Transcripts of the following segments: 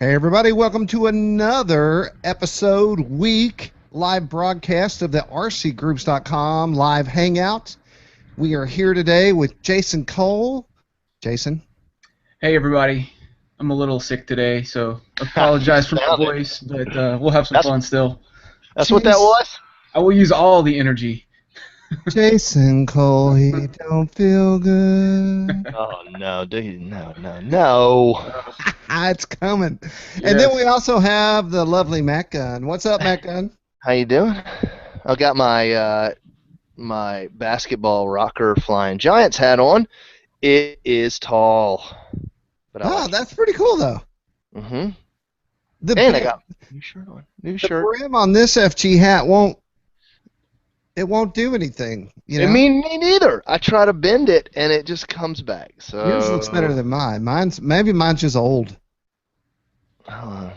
Hey everybody, welcome to another week live broadcast of the RCGroups.com live hangout. We are here today with Jason Cole. Jason. Hey everybody, I'm a little sick today, so apologize for my voice, but we'll have some fun still. That's what that was? I will use all the energy. Jason Cole, he don't feel good. Oh no, dude, no. It's coming. Yes. And then we also have the lovely Matt Gunn. What's up, Matt Gunn? How you doing? I got my my basketball rocker flying Giants hat on. It is tall, but That's pretty cool though. And I got new shirt on. New the shirt. brim on this FG hat won't do anything. You know? Me neither. I try to bend it and it just comes back. So yours looks better than mine. Mine's just old. Uh,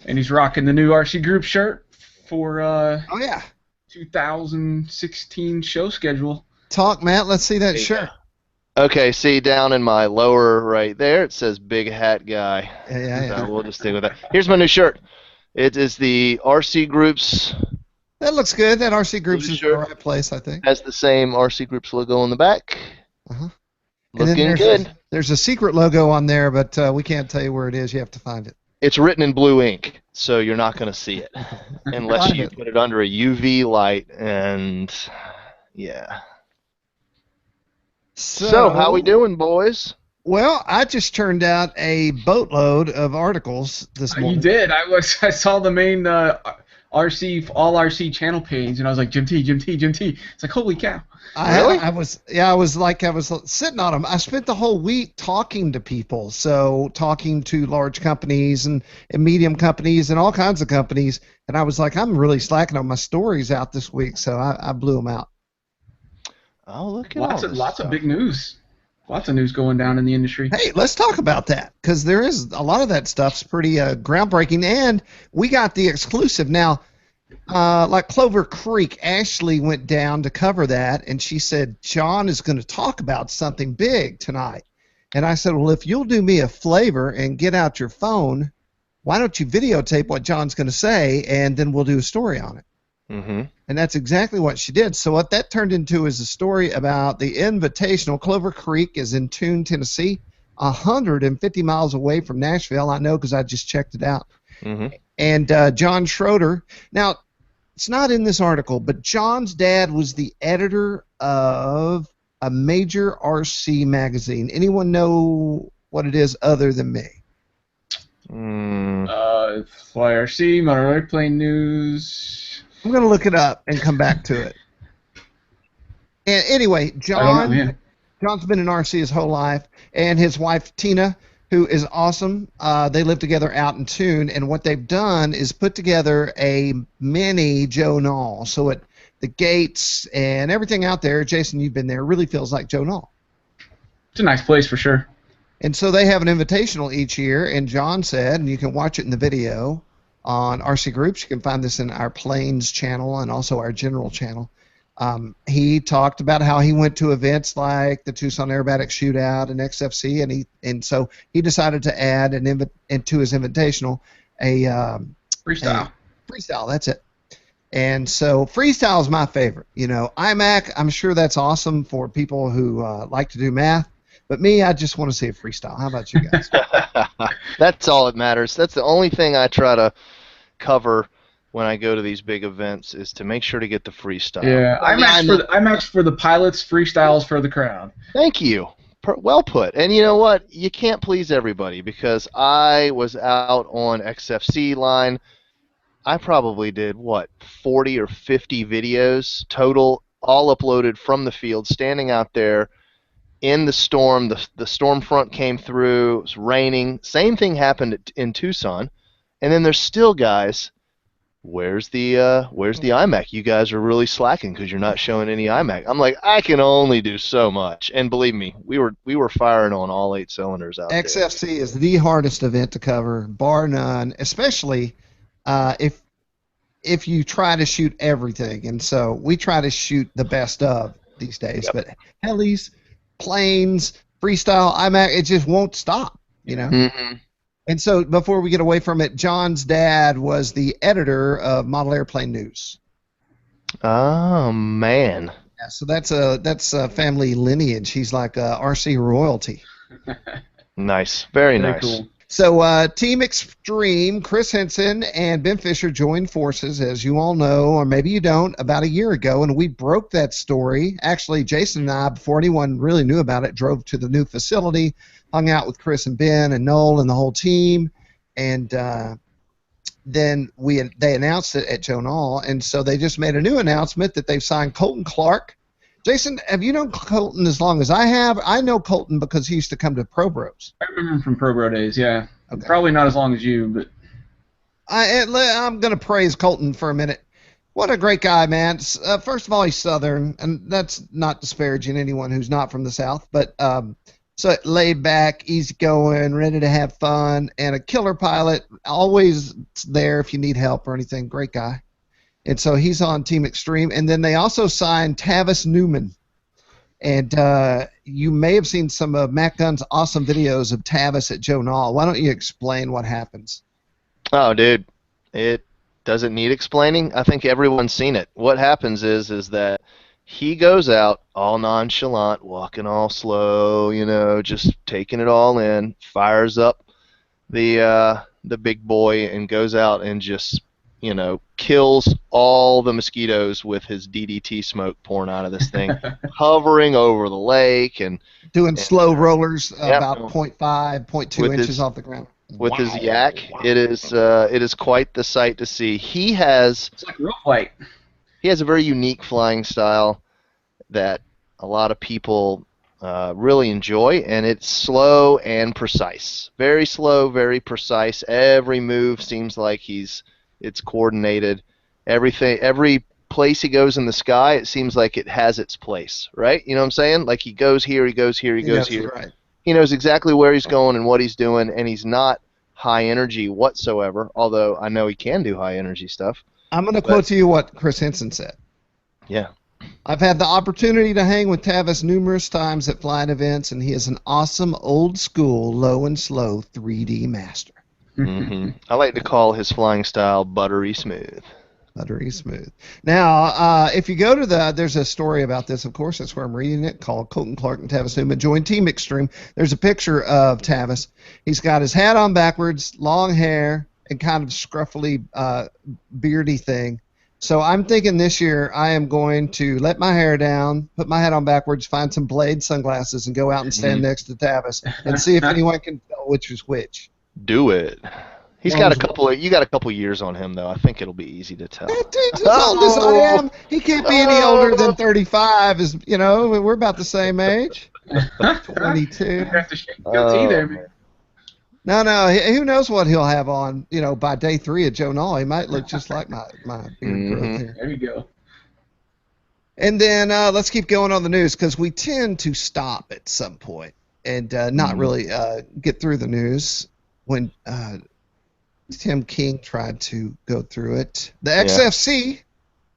And he's rocking the new RC Group shirt for 2016 show schedule. Talk, Matt. Let's see that shirt. Okay, see down in my lower right there, it says Big Hat Guy. Yeah. So we'll just stick with that. Here's my new shirt. It is the RC Groups. That looks good. That RC Groups is in the shirt. right place, I think. Has the same RC Groups logo on the back. Uh-huh. Looking good. There's a secret logo on there, but we can't tell you where it is. You have to find it. It's written in blue ink, so you're not going to see it unless you put it under a UV light. And yeah. So how we doing, boys? Well, I just turned out a boatload of articles this morning. You did. I saw the main all RC channel page, and I was like, Jim T. It's like, holy cow. Really? I was sitting on them. I spent the whole week talking to people, so talking to large companies and medium companies and all kinds of companies, and I was like, I'm really slacking on my stories out this week, so I blew them out. Oh, look at lots of big news. Lots of news going down in the industry. Hey, let's talk about that, because there is a lot of that stuff's pretty groundbreaking, and we got the exclusive. Now, like Clover Creek, Ashley went down to cover that, and she said, John is going to talk about something big tonight. And I said, well, if you'll do me a favor and get out your phone, why don't you videotape what John's going to say, and then we'll do a story on it. Mm-hmm. And that's exactly what she did. So what that turned into is a story about the Invitational. Clover Creek is in Toone, Tennessee, 150 miles away from Nashville. I know because I just checked it out. Mm-hmm. And John Schroeder. Now, it's not in this article, but John's dad was the editor of a major RC magazine. Anyone know what it is other than me? Fly RC, Motor Airplane News. I'm going to look it up and come back to it. And anyway, John's been in RC his whole life, and his wife Tina, who is awesome. They live together out in Toone, and what they've done is put together a mini Joe Nall. So the gates and everything out there, Jason, you've been there, really feels like Joe Nall. It's a nice place for sure. And so they have an invitational each year, and John said, and you can watch it in the video on RC Groups. You can find this in our Planes channel and also our General channel. He talked about how he went to events like the Tucson Aerobatic Shootout and XFC, and so he decided to add into his invitational a freestyle. Freestyle, that's it. And so freestyle is my favorite. You know, iMac, I'm sure that's awesome for people who like to do math. But me, I just want to see a freestyle. How about you guys? That's all that matters. That's the only thing I try to cover when I go to these big events is to make sure to get the freestyle. Yeah, IMAX for the pilots, freestyles for the crowd. Thank you. Well put. And you know what? You can't please everybody because I was out on XFC line. I probably did, 40 or 50 videos total, all uploaded from the field, standing out there in the storm. The storm front came through. It was raining. Same thing happened in Tucson. And then there's still guys, where's the iMac? You guys are really slacking because you're not showing any iMac. I'm like, I can only do so much. And believe me, we were firing on all 8 cylinders out there. XFC is the hardest event to cover, bar none, especially if you try to shoot everything. And so we try to shoot the best of these days. Yep. But helis, planes, freestyle, iMac, it just won't stop, you know? Mm-hmm. And so before we get away from it, John's dad was the editor of Model Airplane News. Oh man. Yeah, so that's a family lineage. He's like RC royalty. Nice. Very nice. Cool. So Team Extreme, Chris Henson and Ben Fisher joined forces, as you all know, or maybe you don't, about a year ago, and we broke that story. Actually, Jason and I, before anyone really knew about it, drove to the new facility, hung out with Chris and Ben and Nall and the whole team, and then they announced it at Joe Nall, and so they just made a new announcement that they've signed Colton Clark. Jason, have you known Colton as long as I have? I know Colton because he used to come to Pro Bros. I remember him from Pro Bro days, yeah. Okay. Probably not as long as you, but... I'm going to praise Colton for a minute. What a great guy, man. First of all, he's Southern, and that's not disparaging anyone who's not from the South, but so laid back, easygoing, ready to have fun, and a killer pilot, always there if you need help or anything. Great guy. And so he's on Team Extreme. And then they also signed Tavis Newman. And you may have seen some of Matt Gunn's awesome videos of Tavis at Joe Nall. Why don't you explain what happens? Oh, dude, it doesn't need explaining. I think everyone's seen it. What happens is that he goes out all nonchalant, walking all slow, just taking it all in, fires up the big boy, and goes out and just kills all the mosquitoes with his DDT smoke pouring out of this thing, hovering over the lake and doing slow rollers about yep. 0.5, 0.2 inches off the ground. With his yak. It is quite the sight to see. It's like real white. He has a very unique flying style that a lot of people really enjoy, and it's slow and precise. Very slow, very precise. Every move seems like it's coordinated. Every place he goes in the sky, it seems like it has its place, right? You know what I'm saying? Like he goes here, he goes here, he goes here. Right. He knows exactly where he's going and what he's doing, and he's not high energy whatsoever, although I know he can do high energy stuff. I'm going to quote to you what Chris Henson said. Yeah. I've had the opportunity to hang with Tavis numerous times at flying events, and he is an awesome, old-school, low and slow 3D master. Mm-hmm. I like to call his flying style buttery smooth. Buttery smooth. Now, if you go to there's a story about this, of course, that's where I'm reading it, called Colton Clark and Tavis Newman join Team Extreme. There's a picture of Tavis. He's got his hat on backwards, long hair, and kind of scruffily beardy thing. So I'm thinking this year I am going to let my hair down, put my hat on backwards, find some Blade sunglasses, and go out and stand next to Tavis and see if anyone can tell which is which. Do it. He's got you got a couple years on him, though. I think it'll be easy to tell. Dude's as old as I am. He can't be any older than 35. We're about the same age. 22. You have to shake your tea there, man. No. Who knows what he'll have on? By day 3 at Joe Nall, he might look just like my beard growth here. There you go. And then let's keep going on the news because we tend to stop at some point and not really get through the news when Tim King tried to go through it. The XFC,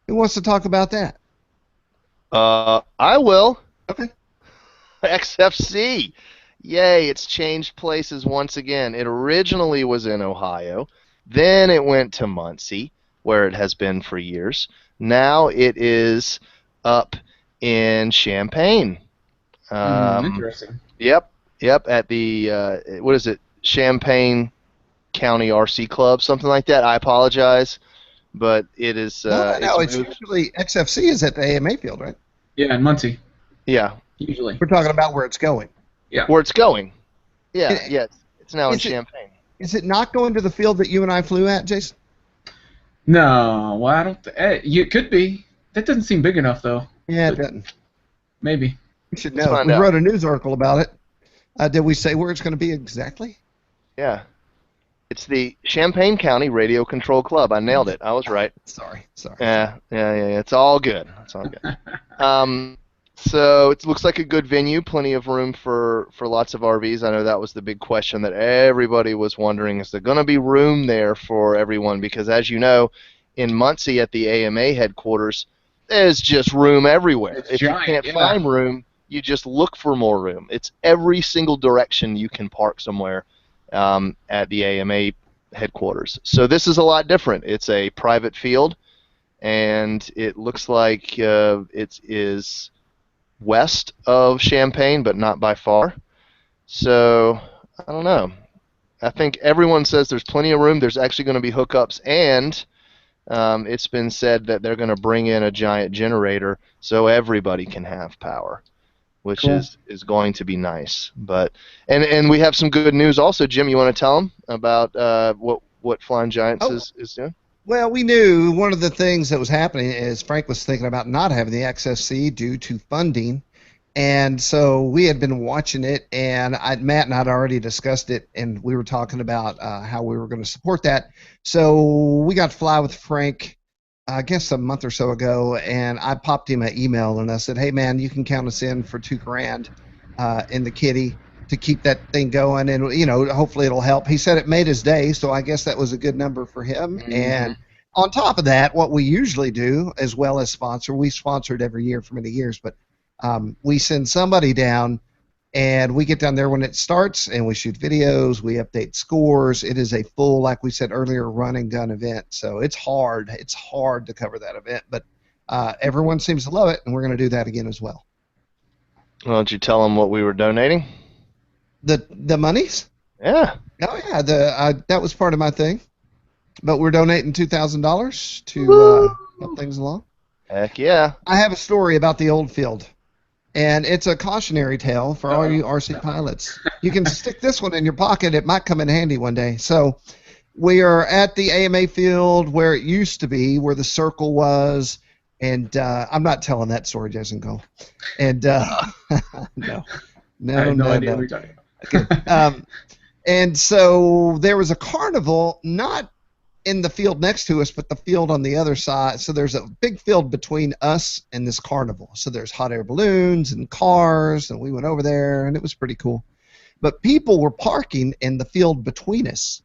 who wants to talk about that? I will. Okay. XFC. Yay, it's changed places once again. It originally was in Ohio. Then it went to Muncie, where it has been for years. Now it is up in Champaign. Interesting. Yep, at the, what is it, Champaign County RC Club, something like that. I apologize, but it is. It's usually XFC is at the AMA field, right? Yeah, in Muncie. Yeah. Usually. We're talking about where it's going. Yeah. Where it's going. Yeah, it's now in Champaign. Is it not going to the field that you and I flew at, Jason? No, well, I don't. It could be. That doesn't seem big enough, though. Yeah, it doesn't. Maybe. We should know. We wrote a news article about it. Did we say where it's going to be exactly? Yeah. It's the Champaign County Radio Control Club. I nailed it. I was right. Sorry. Yeah. It's all good. It's all good. So it looks like a good venue. Plenty of room for lots of RVs. I know that was the big question that everybody was wondering. Is there going to be room there for everyone? Because as you know, in Muncie at the AMA headquarters, there's just room everywhere. It's if giant, you can't find room, you just look for more room. It's every single direction you can park somewhere. at the AMA headquarters. So this is a lot different. It's a private field, and it looks like it is west of Champaign, but not by far. So I don't know. I think everyone says there's plenty of room. There's actually going to be hookups, and it's been said that they're going to bring in a giant generator so everybody can have power, which Cool. is going to be nice. But and we have some good news also. Jim, you want to tell them about what Flying Giants is doing? Well, we knew one of the things that was happening is Frank was thinking about not having the XFC due to funding. And so we had been watching it, and Matt and I had already discussed it, and we were talking about how we were going to support that. So we got to fly with Frank, I guess a month or so ago, and I popped him an email, and I said, hey, man, you can count us in for $2,000 in the kitty to keep that thing going, and, you know, hopefully it'll help. He said it made his day, so I guess that was a good number for him. Mm-hmm. And on top of that, what we usually do, as well as sponsor, we sponsored every year for many years, but we send somebody down, and we get down there when it starts, and we shoot videos, we update scores. It is a full, like we said earlier, run and gun event. So it's hard. It's hard to cover that event, but everyone seems to love it, and we're going to do that again as well. Why don't you tell them what we were donating? The monies? Yeah. Oh yeah, that was part of my thing. But we're donating $2,000 to help things along. Heck yeah. I have a story about the old field. And it's a cautionary tale for all you RC pilots. You can stick this one in your pocket. It might come in handy one day. So we are at the AMA field where it used to be, where the circle was. And I'm not telling that story, Jason Cole. And no. I have no idea what you're talking about. Okay. And so there was a carnival, not in the field next to us, but the field on the other side. So there's a big field between us and this carnival. So there's hot air balloons and cars, and we went over there, and it was pretty cool. But people were parking in the field between us.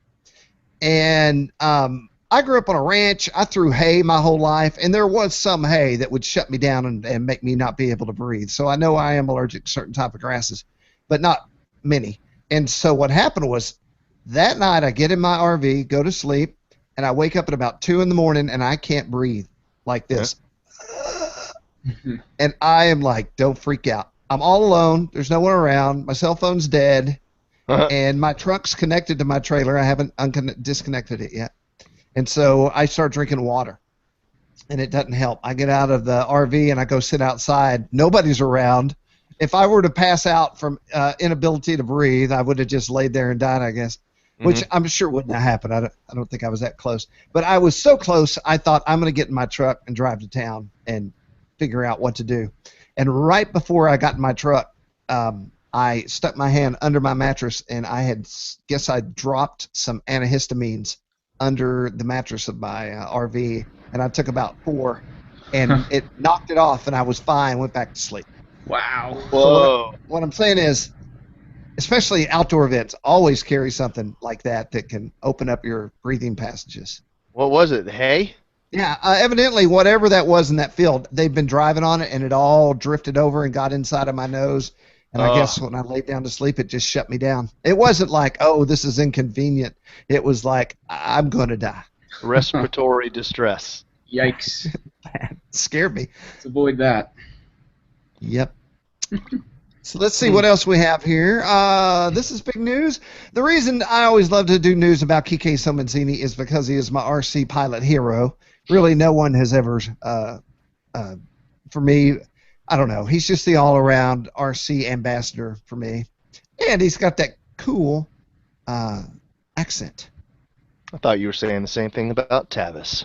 And I grew up on a ranch. I threw hay my whole life, and there was some hay that would shut me down and make me not be able to breathe. So I know I am allergic to certain type of grasses, but not many. And so what happened was that night I get in my RV, go to sleep, and I wake up at about 2 in the morning, and I can't breathe like this. And I am like, don't freak out. I'm all alone. There's no one around. My cell phone's dead, and my truck's connected to my trailer. I haven't disconnected it yet. And so I start drinking water, and it doesn't help. I get out of the RV, and I go sit outside. Nobody's around. If I were to pass out from inability to breathe, I would have just laid there and died, I guess. Which I'm sure wouldn't have happened. I don't think I was that close. But I was so close, I thought, I'm going to get in my truck and drive to town and figure out what to do. And right before I got in my truck, I stuck my hand under my mattress, and I dropped some antihistamines under the mattress of my RV, and I took about 4, and it knocked it off, and I was fine, went back to sleep. Wow. Whoa. So what I'm saying is, especially outdoor events, always carry something like that can open up your breathing passages. What was it? Hay? Yeah, evidently whatever that was in that field, they've been driving on it, and it all drifted over and got inside of my nose. And I guess when I laid down to sleep, it just shut me down. It wasn't like, oh, this is inconvenient. It was like, I'm going to die. Respiratory distress. Yikes. It scared me. Let's avoid that. Yep. So let's see what else we have here. This is big news. The reason I always love to do news about Kike Somanzini is because he is my RC pilot hero. Really, no one has ever, for me, I don't know. He's just the all-around RC ambassador for me. And he's got that cool accent. I thought you were saying the same thing about Tavis.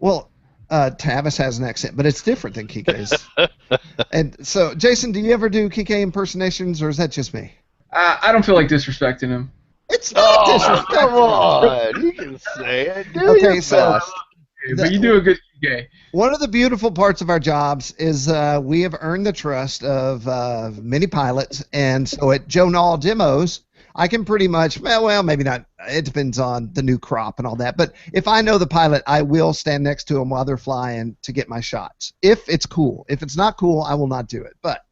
Well, Tavis has an accent, but it's different than Kike's. And so, Jason, do you ever do Kike impersonations, or is that just me? I don't feel like disrespecting him. It's not disrespectful. Come on. You can say it. Do Okay, your so best. But you do a good gay. one of the beautiful parts of our jobs is we have earned the trust of many pilots, and so at Joe Nall demos, I can pretty much, well, maybe not. It depends on the new crop and all that. But if I know the pilot, I will stand next to them while they're flying to get my shots. If it's cool. If it's not cool, I will not do it. But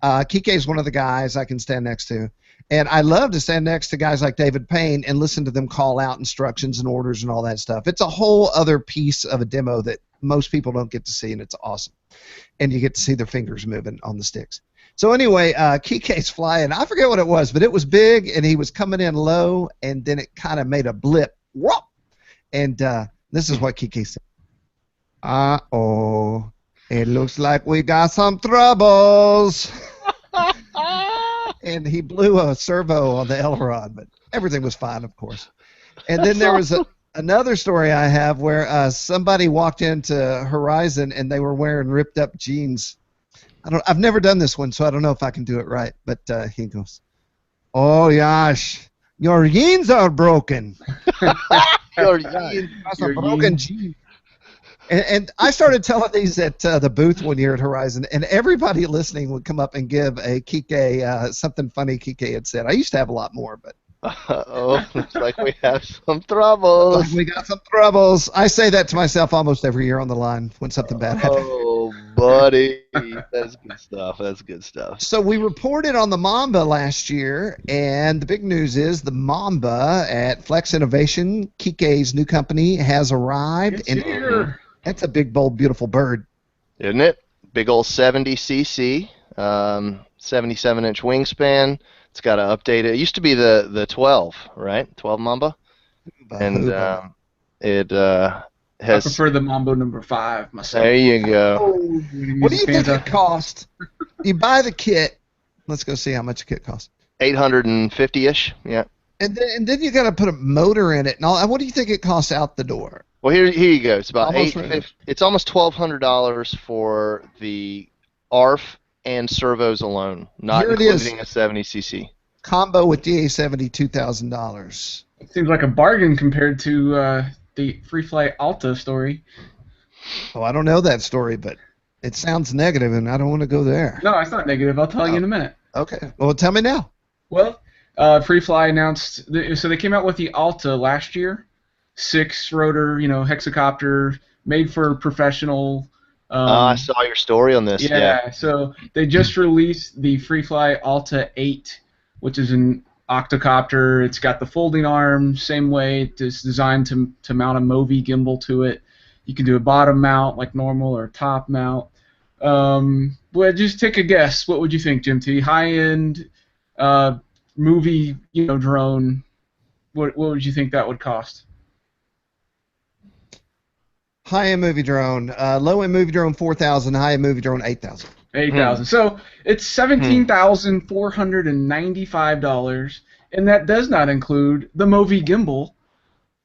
Kike is one of the guys I can stand next to. And I love to stand next to guys like David Payne and listen to them call out instructions and orders and all that stuff. It's a whole other piece of a demo that most people don't get to see, and it's awesome. And you get to see their fingers moving on the sticks. So anyway, Kike's flying. I forget what it was, but it was big, and he was coming in low, and then it kind of made a blip. Whoop! And this is what Kike said. Uh-oh. It looks like we got some troubles. And he blew a servo on the aileron, but everything was fine, of course. And then there was another story I have where somebody walked into Horizon and they were wearing ripped up jeans. I've never done this one, so I don't know if I can do it right. But he goes, "Oh gosh, your jeans are broken." Your jeans. That's a broken jean. And I started telling these at the booth one year at Horizon, and everybody listening would come up and give a Kike something funny Kike had said. I used to have a lot more, but looks like we have some troubles. we got some troubles. I say that to myself almost every year on the line when something bad happens. Oh, buddy, that's good stuff. That's good stuff. So we reported on the Mamba last year, and the big news is the Mamba at Flex Innovation, Kike's new company, has arrived. It's here. That's a big, bold, beautiful bird. Isn't it? Big old 70cc, 77-inch wingspan. It's got to update it. It used to be the 12, right? 12 Mamba. And it I has... prefer the Mambo number 5 myself. There you go. What do you think it cost? You buy the kit. Let's go see how much a kit costs. 850-ish, yeah. And then you got to put a motor in it and all. What do you think it costs out the door? Well, here you go. It's about $850. It's almost $1,200 for the ARF and servos alone, not Here it including is. a 70cc. Combo with the A70, $2,000. It seems like a bargain compared to the Freefly Alta story. Oh, I don't know that story, but it sounds negative, and I don't want to go there. No, it's not negative. I'll tell you in a minute. Okay. Well, tell me now. Well, Freefly announced, so they came out with the Alta last year, 6-rotor, hexacopter, made for professional. I saw your story on this. Yeah. So they just released the Freefly Alta 8, which is an octocopter. It's got the folding arm, same way. It's designed to mount a Movi gimbal to it. You can do a bottom mount like normal or a top mount. Well, just take a guess. What would you think, Jim T? High-end movie, drone. What would you think that would cost? High-end movie drone. Low-end movie drone, $4,000. High-end movie drone, $8,000. $8,000. So it's $17,495, and that does not include the Movi gimbal,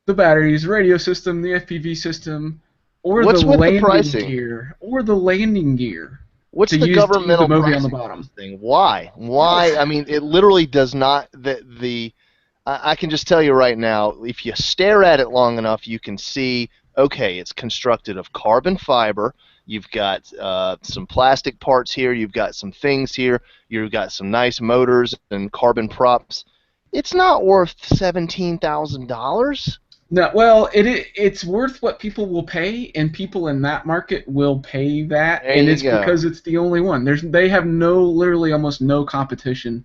the batteries, radio system, the FPV system, or the landing gear, What's to the use governmental the Movi pricing on the bottom? thing? Why? I mean, it literally does not. I can just tell you right now, if you stare at it long enough, you can see. Okay, it's constructed of carbon fiber. You've got some plastic parts here. You've got some things here. You've got some nice motors and carbon props. It's not worth $17,000. No, well, it's worth what people will pay, and people in that market will pay that, and it's because it's the only one. They have literally almost no competition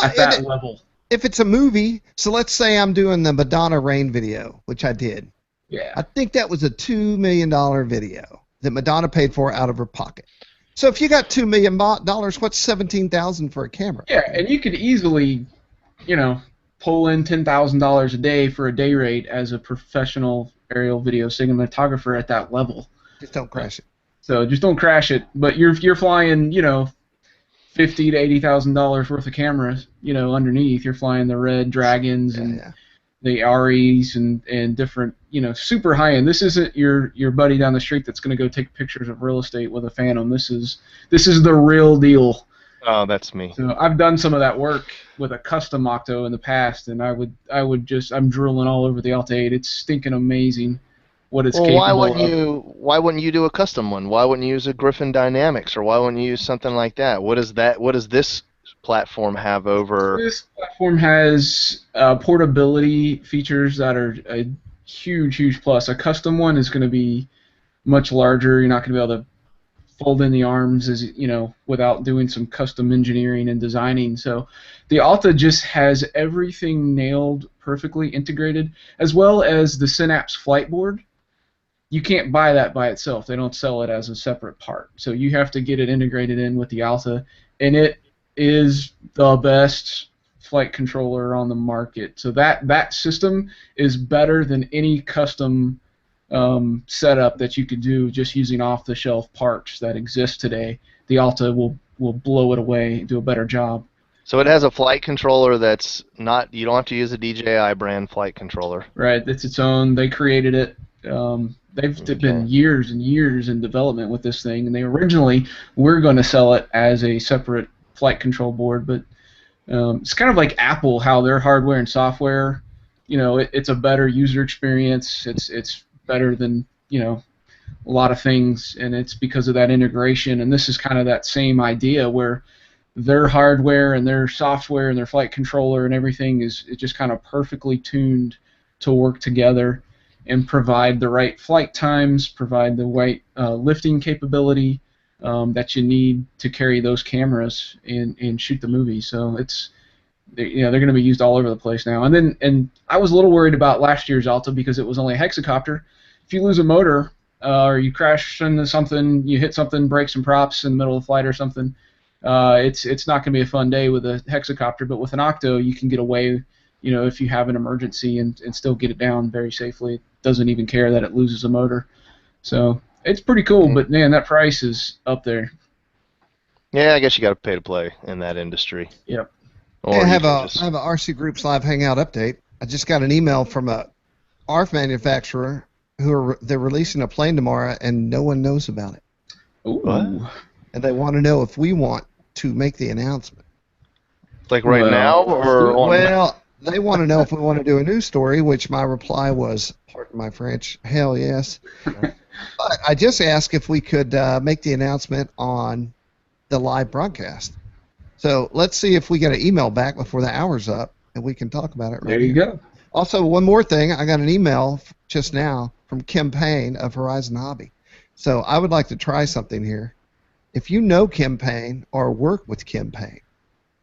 at that level. If it's a movie, so let's say I'm doing the Madonna Rain video, which I did. Yeah. I think that was a $2 million video that Madonna paid for out of her pocket. So if you got $2 million, what's $17,000 for a camera? Yeah, and you could easily, pull in $10,000 a day for a day rate as a professional aerial video cinematographer at that level. Just don't crash it. So just don't crash it. But you're flying, $50,000 to $80,000 worth of cameras, underneath. You're flying the Red Dragons and the Aries and different, super high end. This isn't your buddy down the street that's going to go take pictures of real estate with a Phantom. This is the real deal. Oh, that's me. So I've done some of that work with a custom Octo in the past, and I'm drooling all over the Alta 8. It's stinking amazing what it's capable of. Why wouldn't you do a custom one? Why wouldn't you use a Griffin Dynamics, or why wouldn't you use something like that? What does this platform have over? This platform has portability features that are a huge plus. A custom one is going to be much larger. You're not going to be able to fold in the arms, as you know, without doing some custom engineering and designing. So the Alta just has everything nailed, perfectly integrated, as well as the Synapse flight board. You can't buy that by itself. They don't sell it as a separate part. So you have to get it integrated in with the Alta, and it is the best flight controller on the market. So that system is better than any custom setup that you could do just using off-the-shelf parts that exist today. The Alta will blow it away and do a better job. So it has a flight controller that's not. You don't have to use a DJI brand flight controller. Right, it's its own. They created it. They've been years and years in development with this thing, and they originally were going to sell it as a separate flight control board, but it's kind of like Apple, how their hardware and software, you know, it's a better user experience. It's better than, you know, a lot of things, and it's because of that integration. And this is kind of that same idea where their hardware and their software and their flight controller and everything is just kind of perfectly tuned to work together and provide the right flight times, provide the right lifting capability that you need to carry those cameras and shoot the movie. So it's, you know, they're going to be used all over the place now. And I was a little worried about last year's Alta because it was only a hexacopter. If you lose a motor or you crash into something, you hit something, break some props in the middle of the flight or something, it's not going to be a fun day with a hexacopter. But with an Octo, you can get away, you know, if you have an emergency and still get it down very safely. It doesn't even care that it loses a motor. So it's pretty cool, but man, that price is up there. Yeah, I guess you got to pay to play in that industry. Yep. Hey, I have a RC Groups Live Hangout update. I just got an email from a ARF manufacturer they're releasing a plane tomorrow, and no one knows about it. Ooh. What? And they want to know if we want to make the announcement. Like right now, or well, they want to know if we want to do a news story, which my reply was, pardon my French, hell yes. But I just asked if we could make the announcement on the live broadcast. So let's see if we get an email back before the hour's up, and we can talk about it right There you here. go. Also, one more thing. I got an email just now from Kim Payne of Horizon Hobby. So I would like to try something here. If you know Kim Payne or work with Kim Payne,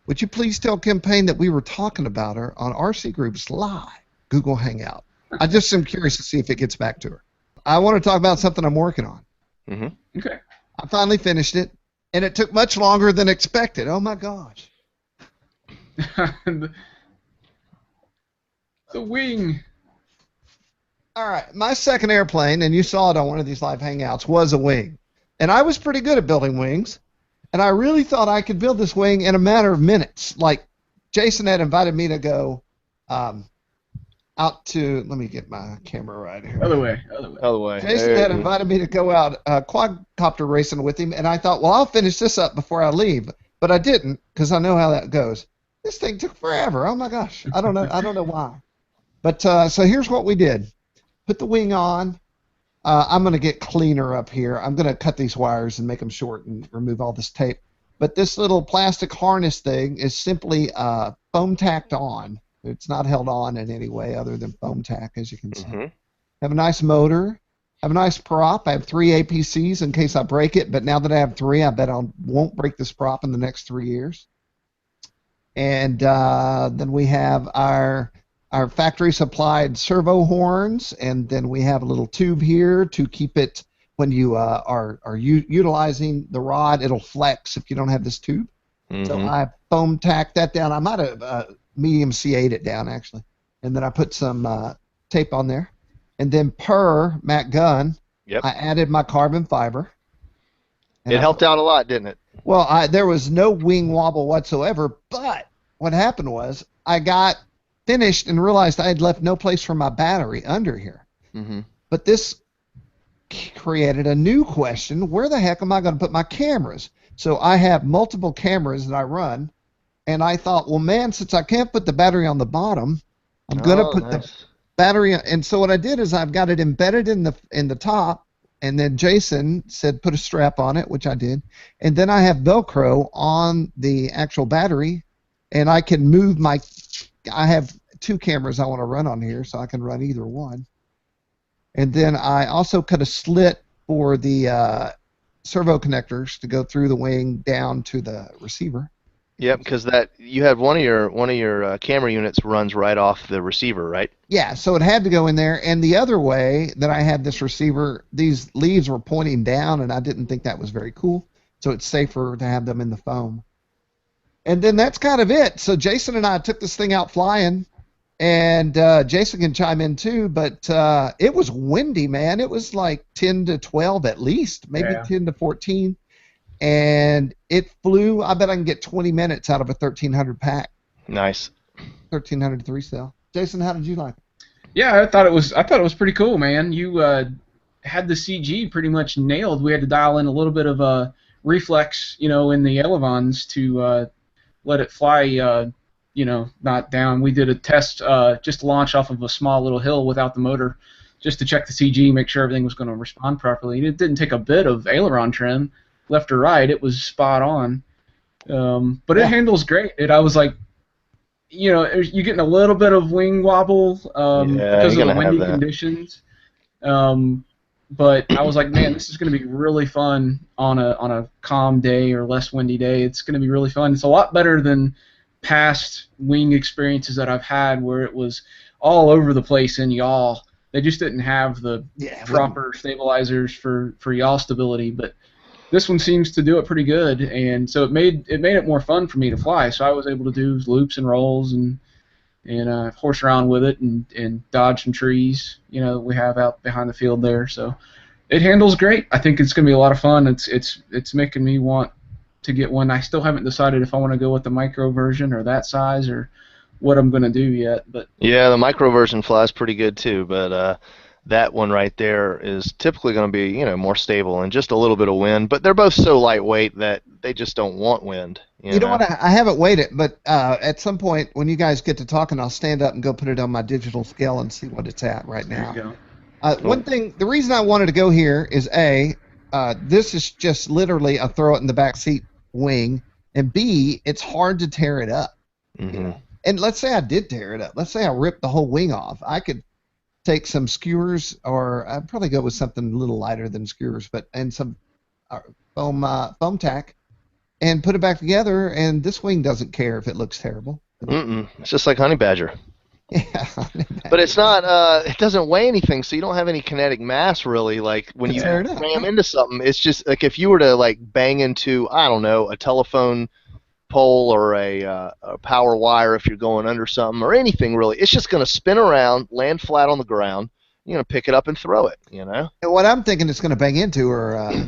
would you please tell Kim Payne that we were talking about her on RC Groups Live Google Hangout? I just am curious to see if it gets back to her. I want to talk about something I'm working on. Mm-hmm. Okay. I finally finished it, and it took much longer than expected. Oh, my gosh. The wing. All right, my second airplane, and you saw it on one of these live hangouts, was a wing. And I was pretty good at building wings, and I really thought I could build this wing in a matter of minutes. Like, Jason had invited me to go out to, let me get my camera right here. Other way. Jason had invited me to go out quadcopter racing with him, and I thought, well, I'll finish this up before I leave. But I didn't, because I know how that goes. This thing took forever. Oh, my gosh. I don't know why. But so here's what we did. Put the wing on. I'm going to get cleaner up here. I'm going to cut these wires and make them short and remove all this tape. But this little plastic harness thing is simply foam tacked on. It's not held on in any way other than foam tack, as you can see. Mm-hmm. Have a nice motor. Have a nice prop. I have 3 APCs in case I break it, but now that I have 3, I bet I won't break this prop in the next 3 years. And then we have our factory supplied servo horns, and then we have a little tube here to keep it, when you are utilizing the rod, it'll flex if you don't have this tube. Mm-hmm. So I foam tacked that down. I might have medium C8'd it down, actually. And then I put some tape on there. And then per Matt Gunn, Yep. I added my carbon fiber. And It helped out a lot, didn't it? Well, there was no wing wobble whatsoever, but what happened was I got finished and realized I had left no place for my battery under here. Mm-hmm. But this created a new question. Where the heck am I going to put my cameras? So I have multiple cameras that I run, and I thought, well, man, since I can't put the battery on the bottom, I'm going to put the battery. And so what I did is I've got it embedded in the top, and then Jason said put a strap on it, which I did, and then I have Velcro on the actual battery, and I can move I have 2 cameras I want to run on here, so I can run either one. And then I also cut a slit for the servo connectors to go through the wing down to the receiver. Yep, because that you had one of your camera units runs right off the receiver, right? Yeah, so it had to go in there. And the other way that I had this receiver, these leaves were pointing down, and I didn't think that was very cool. So it's safer to have them in the foam. And then that's kind of it. So Jason and I took this thing out flying, and Jason can chime in too, but it was windy, man. It was like 10 to 12 at least, maybe 10 to 14. And it flew. I bet I can get 20 minutes out of a 1300 pack. Nice. 1300 3-cell. Jason, how did you like it? Yeah, I thought it was pretty cool, man. You had the CG pretty much nailed. We had to dial in a little bit of a reflex, in the elevons to let it fly, not down. We did a test just launch off of a small little hill without the motor, just to check the CG, make sure everything was going to respond properly. And it didn't take a bit of aileron trim, left or right. It was spot on. But it handles great. I was like, you're getting a little bit of wing wobble because of the windy conditions. But I was like, man, this is going to be really fun on a calm day or less windy day. It's going to be really fun. It's a lot better than past wing experiences that I've had where it was all over the place in yaw. They just didn't have the proper stabilizers for yaw stability. But this one seems to do it pretty good, and so it made it more fun for me to fly. So I was able to do loops and rolls and horse around with it and dodge some trees, we have out behind the field there. So it handles great. I think it's going to be a lot of fun. It's making me want to get one. I still haven't decided if I want to go with the micro version or that size or what I'm going to do yet. But yeah, the micro version flies pretty good too, but that one right there is typically going to be, more stable and just a little bit of wind. But they're both so lightweight that they just don't want wind. You know what? I haven't weighed it, but at some point when you guys get to talking, I'll stand up and go put it on my digital scale and see what it's at right now. There you go. One thing, the reason I wanted to go here is this is just literally a throw it in the back seat wing, and B, it's hard to tear it up. Mm-hmm. And let's say I did tear it up. Let's say I ripped the whole wing off. I could take some skewers, or I'd probably go with something a little lighter than skewers, and some foam tack, and put it back together. And this wing doesn't care if it looks terrible. It's just like Honey Badger. Yeah, but it's not. It doesn't weigh anything, so you don't have any kinetic mass really. Like when you ram into something, it's just like if you were to like bang into, I don't know, a telephone pole or a power wire if you're going under something or anything really, it's just going to spin around, land flat on the ground. You're going to pick it up and throw it, And what I'm thinking it's going to bang into are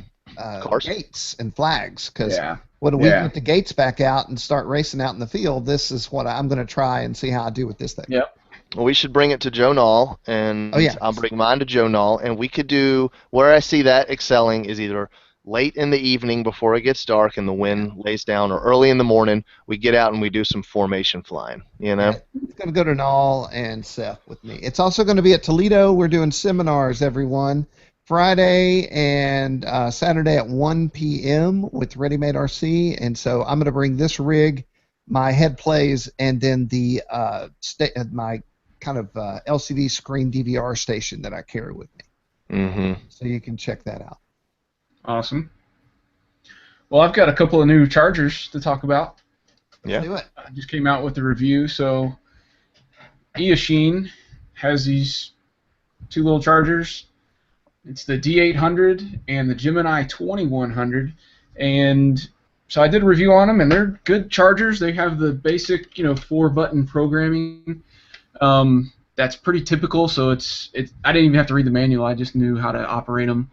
gates and flags, because when we get the gates back out and start racing out in the field, this is what I'm going to try and see how I do with this thing. Yep. Well, we should bring it to Joe Nall, and I'll bring mine to Joe Nall, and we could do, where I see that excelling is either late in the evening before it gets dark and the wind lays down, or early in the morning, we get out and we do some formation flying, It's going to go to Nall and Seth with me. It's also going to be at Toledo. We're doing seminars, everyone, Friday and Saturday at 1 p.m. with Ready Made RC, and so I'm going to bring this rig, my head plays, and then the my kind of LCD screen DVR station that I carry with me. Mm-hmm. So you can check that out. Awesome. Well, I've got a couple of new chargers to talk about. Let's do it. I just came out with a review. So Eachine has these two little chargers. It's the D800 and the Gemini 2100. And so I did a review on them, and they're good chargers. They have the basic, 4-button programming. That's pretty typical. So it's I didn't even have to read the manual. I just knew how to operate them.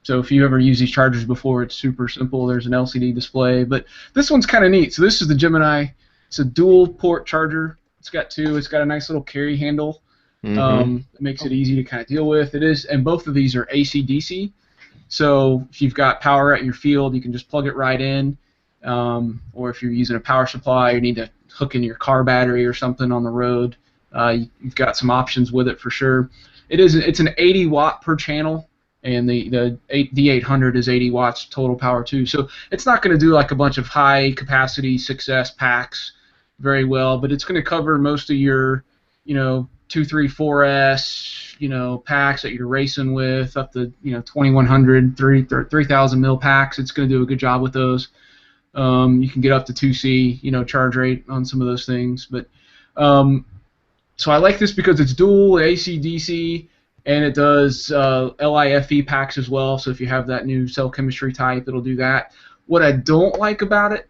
So if you ever used these chargers before, it's super simple. There's an LCD display, but this one's kind of neat. So this is the Gemini. It's a dual port charger. It's got two. It's got a nice little carry handle. It makes it easy to kind of deal with. It is, and both of these are AC/DC. So if you've got power at your field, you can just plug it right in. Or if you're using a power supply, you need to hook in your car battery or something on the road. You've got some options with it for sure. It's an 80 watt per channel. And the D800 is 80 watts total power too. So it's not going to do like a bunch of high capacity 6S packs very well, but it's going to cover most of your, 2 234S, packs that you're racing with, up to 2100, 3000 mil packs. It's going to do a good job with those. You can get up to 2C, charge rate on some of those things. But so I like this because it's dual AC/DC, and it does LIFE packs as well. So if you have that new cell chemistry type, it'll do that. What I don't like about it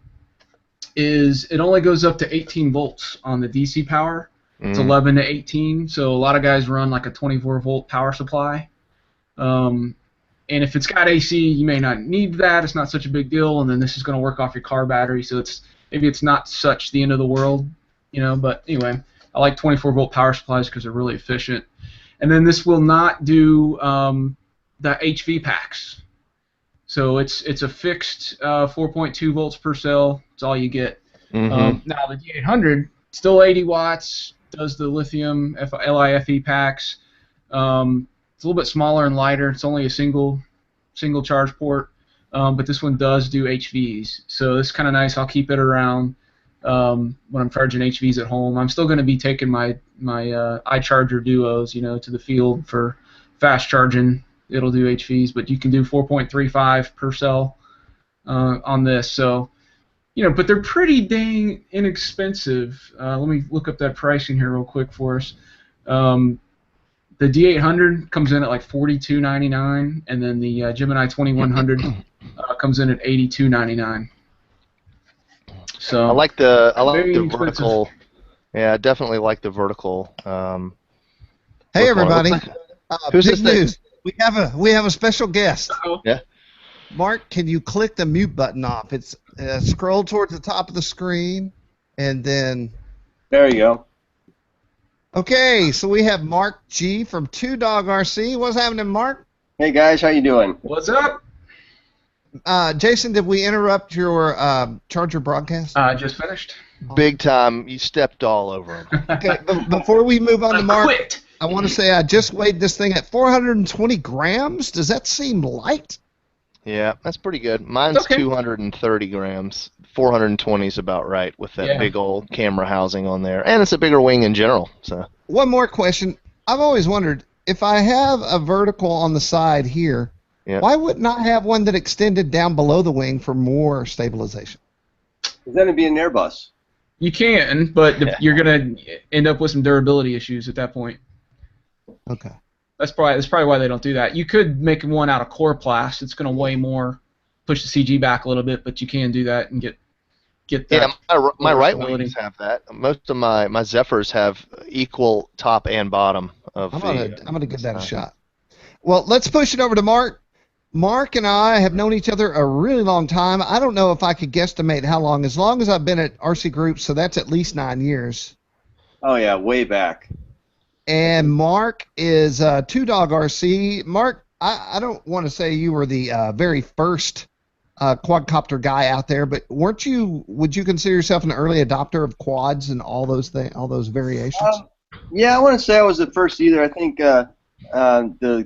is it only goes up to 18 volts on the DC power. It's 11 to 18, so a lot of guys run like a 24-volt power supply. And if it's got AC, you may not need that. It's not such a big deal, and then this is going to work off your car battery, so maybe it's not such the end of the world, But anyway, I like 24-volt power supplies because they're really efficient. And then this will not do the HV packs. So it's a fixed 4.2 volts per cell. That's all you get. Now the D800, still 80 watts. Does the lithium LIFE packs. It's a little bit smaller and lighter. It's only a single charge port, but this one does do HVs. So it's kind of nice. I'll keep it around when I'm charging HVs at home. I'm still going to be taking my iCharger Duos, to the field for fast charging. It'll do HVs, but you can do 4.35 per cell on this. So. But they're pretty dang inexpensive. Let me look up that pricing here real quick for us. The D800 comes in at like $42.99, and then the Gemini 2100 comes in at $82.99. So I like the expensive. vertical. Yeah, I definitely like the vertical. Hey everybody! Who's big this news. We have a special guest. Uh-oh. Yeah. Mark, can you click the mute button off? It's scroll towards the top of the screen, and then. There you go. Okay, so we have Mark G from Two Dog RC. What's happening, Mark? Hey guys, how you doing? What's up? Jason, did we interrupt your Charger broadcast? Just finished. Big time. You stepped all over him. Okay, before we move on to Mark, Quit. I want to say I just weighed this thing at 420 grams. Does that seem light? Yeah, that's pretty good. Mine's Okay. 230 grams. 420 is about right with that Yeah. big old camera housing on there, and it's a bigger wing in general. So One more question. I've always wondered, if I have a vertical on the side here, Yeah. why wouldn't I have one that extended down below the wing for more stabilization? Then it'd be an Airbus. You can, but you're gonna end up with some durability issues at that point. Okay. That's probably why they don't do that. You could make one out of Coroplast. It's going to weigh more, push the CG back a little bit, but you can do that and get that. yeah, my right stability. wings have that. Most of my Zephyrs have equal top and bottom of I'm the. gonna give that a shot. Well, let's push it over to Mark. Mark and I have known each other a really long time. I don't know if I could guesstimate how long. As long as I've been at RCGroups, so that's at least 9 years. Oh yeah, way back. And Mark is Two Dog RC. Mark, I don't want to say you were the very first quadcopter guy out there, but would you consider yourself an early adopter of quads and all those variations? Yeah, I wouldn't say I was the first either. I think the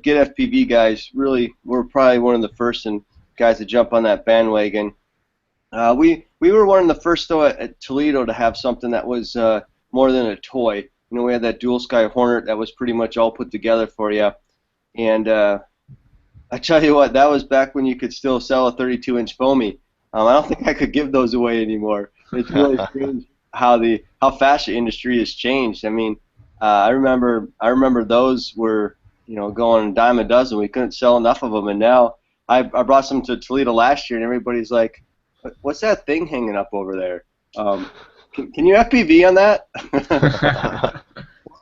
Get FPV guys really were probably one of the first guys to jump on that bandwagon. We were one of the first though at Toledo to have something that was more than a toy. We had that Dual Sky Hornet that was pretty much all put together for you. And I tell you what, that was back when you could still sell a 32-inch foamy. I don't think I could give those away anymore. It's really strange how fast the industry has changed. I mean, I remember those were going a dime a dozen. We couldn't sell enough of them, and now I brought some to Toledo last year, and everybody's like, "What's that thing hanging up over there? Can you FPV on that?"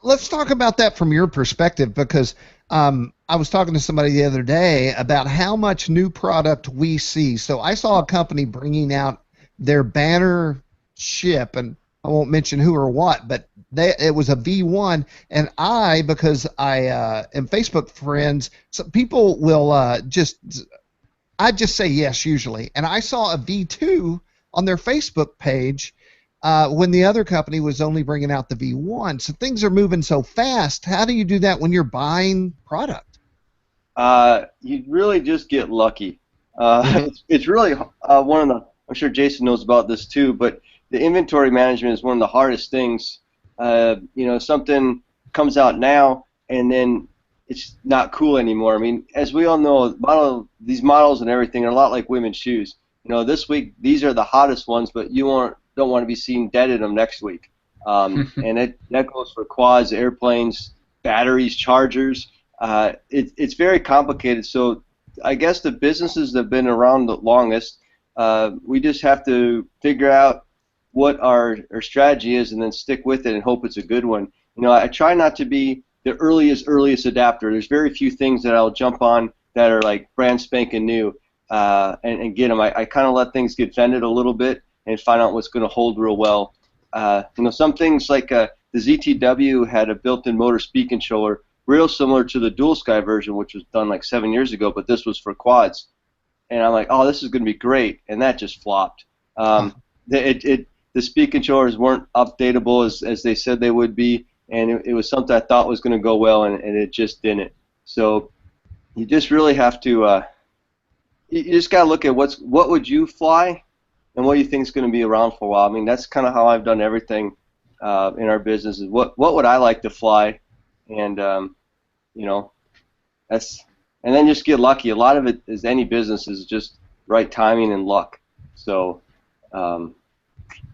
Let's talk about that from your perspective, because I was talking to somebody the other day about how much new product we see. So I saw a company bringing out their banner ship, and I won't mention who or what, but it was a V1, and because I am Facebook friends, so people will I just say yes usually, and I saw a V2 on their Facebook page when the other company was only bringing out the V1. So things are moving so fast. How do you do that when you're buying product? You really just get lucky. It's really one of the, I'm sure Jason knows about this too, but the inventory management is one of the hardest things. Something comes out now, and then it's not cool anymore. I mean, as we all know, these models and everything are a lot like women's shoes. You know, this week these are the hottest ones, but you don't want to be seen dead in them next week. And that goes for quads, airplanes, batteries, chargers. It's very complicated. So I guess the businesses that have been around the longest, we just have to figure out what our strategy is and then stick with it and hope it's a good one. You know, I try not to be the earliest adapter. There's very few things that I'll jump on that are like brand spanking new and get them. I kind of let things get vended a little bit and find out what's going to hold real well. You know, some things like the ZTW had a built-in motor speed controller, real similar to the Dual Sky version, which was done like 7 years ago, but this was for quads. And I'm like, oh, this is going to be great, and that just flopped. The speed controllers weren't updatable as they said they would be, and it was something I thought was going to go well, and it just didn't. So you just really have to, you just got to look at what would you fly, and what do you think is going to be around for a while. I mean, that's kind of how I've done everything in our business. Is what would I like to fly, and you know, and then just get lucky. A lot of it is any business is just right timing and luck. So,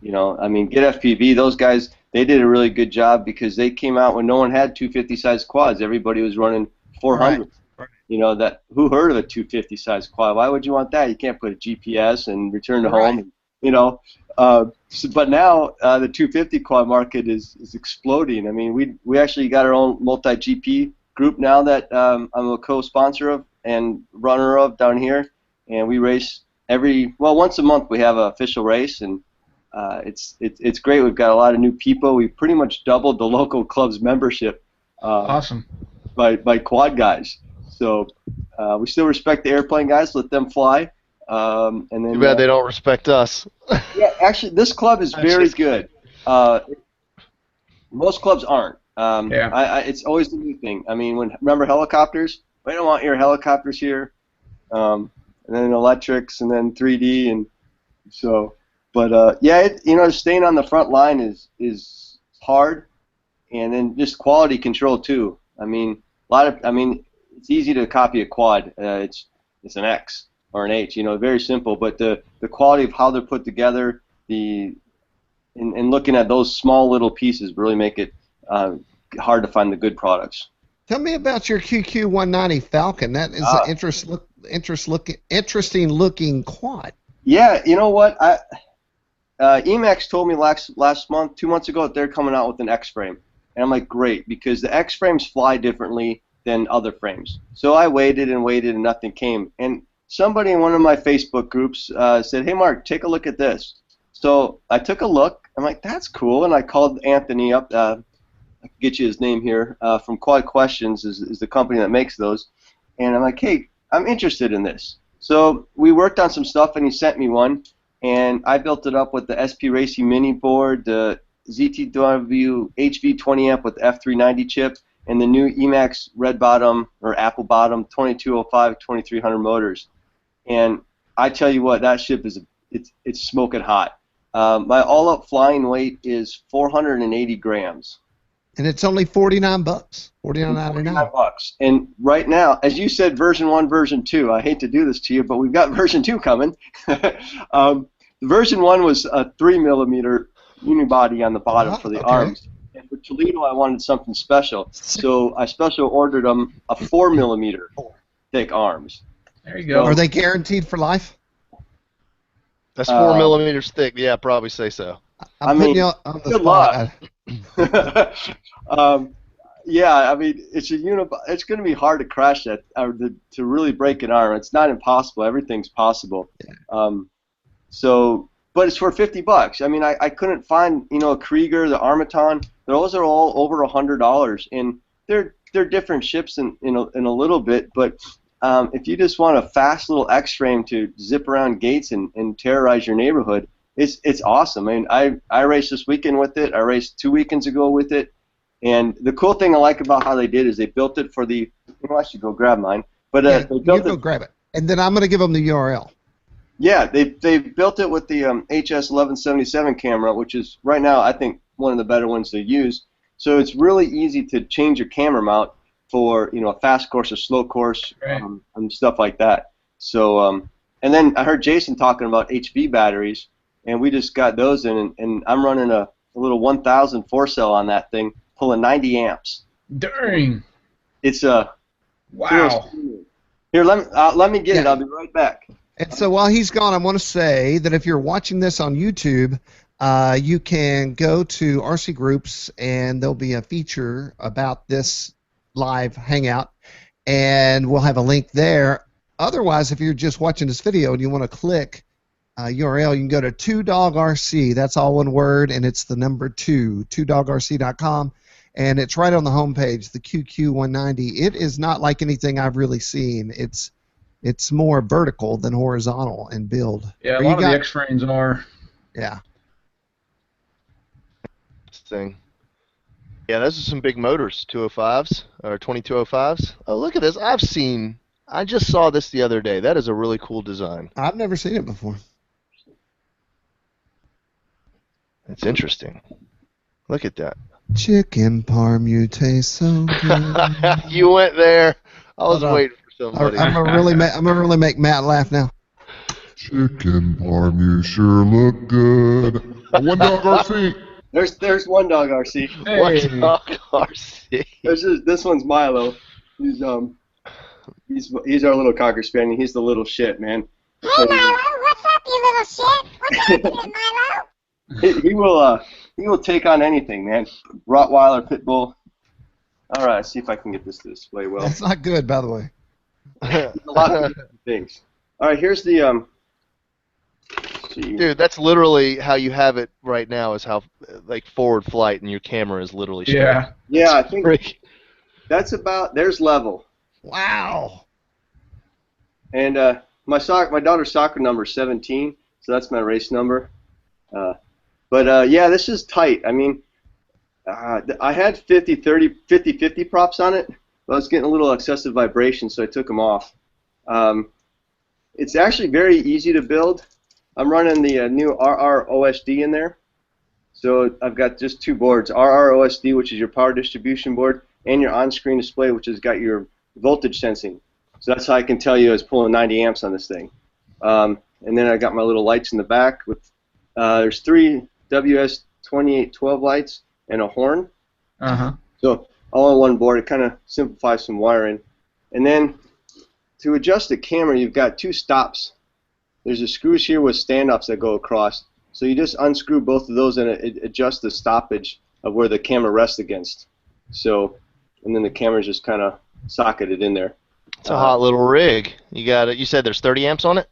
you know, I mean, Get FPV, those guys, they did a really good job because they came out when no one had 250 size quads. Everybody was running 400. Right. You know, who heard of a 250 size quad? Why would you want that? You can't put a GPS and return to home. And, you know, but now the 250 quad market is exploding. I mean, we actually got our own multi-GP group now that I'm a co-sponsor of and runner of down here, and we race once a month we have an official race, and it's great. We've got a lot of new people. We've pretty much doubled the local club's membership. Awesome. By quad guys. So we still respect the airplane guys. Let them fly. And then, Too bad they don't respect us. Yeah, actually, this club is very good. Most clubs aren't. It's always the new thing. I mean, remember helicopters? We don't want your helicopters here. And then electrics, and then 3D, and so. But yeah, you know, staying on the front line is hard, and then just quality control too. I mean, it's easy to copy a quad. It's an X or an H, you know, very simple. But the quality of how they're put together, and looking at those small little pieces really make it hard to find the good products. Tell me about your QQ190 Falcon. That is an interesting looking quad. Yeah, you know what? Emacs told me last month, 2 months ago, that they're coming out with an X-frame. And I'm like, great, because the X-frames fly differently than other frames. So I waited and nothing came. And somebody in one of my Facebook groups said, hey, Mark, take a look at this. So I took a look. I'm like, that's cool. And I called Anthony up. I can get you his name here. From Quad Questions is the company that makes those. And I'm like, hey, I'm interested in this. So we worked on some stuff, and he sent me one. And I built it up with the SP Racing mini board, the ZTW HV20 amp with the F390 chip, and the new Emacs red bottom or apple bottom 2205 2300 motors. And I tell you what, that ship it's smoking hot. My all-up flying weight is 480 grams. And it's only $49, $49.99. And right now, as you said, version 1, version 2. I hate to do this to you, but we've got version 2 coming. Version 1 was a 3mm unibody on the bottom for the arms. And for Toledo, I wanted something special, so I special ordered them a 4mm thick arms. There you go. Are they guaranteed for life? That's 4 millimeters thick. Yeah, I'd probably say so. I'm putting you on the spot. Yeah, I mean, it's it's going to be hard to crash that, or to really break an arm. It's not impossible. Everything's possible. Yeah. But it's for $50. I mean, I couldn't find, you know, a Krieger, the Armaton. Those are all over $100, and they're different ships in a little bit. But if you just want a fast little X-frame to zip around gates and terrorize your neighborhood, it's awesome. I mean, I raced this weekend with it. I raced 2 weekends ago with it. And the cool thing I like about how they did is they built it for the. You know, I should go grab mine. But yeah, they built go grab it, and then I'm going to give them the URL. Yeah, they built it with the HS1177 camera, which is right now I think one of the better ones to use. So it's really easy to change your camera mount for a fast course or slow course, Right. and stuff like that. So and then I heard Jason talking about HV batteries, and we just got those in, and I'm running a little 1000 4-cell on that thing, pulling 90 amps. Dang. It's a Wow. Here, let me get it. Yeah. I'll be right back. And so while he's gone, I want to say that if you're watching this on YouTube, you can go to RC Groups, and there'll be a feature about this live hangout, and we'll have a link there. Otherwise, if you're just watching this video and you want to click URL, you can go to 2DogRC. That's all one word, and it's the number 2dogrc.com, and it's right on the homepage, the QQ190. It is not like anything I've really seen. It's more vertical than horizontal in build. Yeah, a Or lot you of the got- X-frames are. Yeah. Thing. Yeah, those are some big motors, 205s or 2205s. Oh, look at this. I just saw this the other day. That is a really cool design. I've never seen it before. That's interesting. Look at that. Chicken parm, you taste so good. You went there. I was Hold on. waiting for somebody. I'm gonna really make Matt laugh now. Chicken parm, you sure look good. One dog RC. There's one dog, RC. What Hey. dog RC? This one's Milo. He's our little Cocker Spaniel. He's the little shit, man. Hey Milo, what's up, you little shit? What's happening, Milo? He will take on anything, man. Rottweiler, pit bull. All right, see if I can get this to display well. That's not good, by the way. A lot of different things. All right, here's the see. Dude, that's literally how you have it right now, is how, like, forward flight and your camera is literally straight. Yeah. Yeah, I think Freak. that's about. There's level. Wow. And my daughter's soccer number is 17, so that's my race number. But yeah, this is tight. I mean, I had 50-50 props on it, but I was getting a little excessive vibration, so I took them off. It's actually very easy to build. I'm running the new RROSD in there. So I've got just two boards, RROSD, which is your power distribution board, and your on-screen display, which has got your voltage sensing. So that's how I can tell you I was pulling 90 amps on this thing. And then I got my little lights in the back. There's 3 WS2812 lights and a horn. Uh-huh. So all on one board. It kind of simplifies some wiring. And then to adjust the camera, you've got 2 stops. There's the screws here with standoffs that go across. So you just unscrew both of those and it adjusts the stoppage of where the camera rests against. So, and then the camera's just kind of socketed in there. It's a hot little rig. You got it. You said there's 30 amps on it?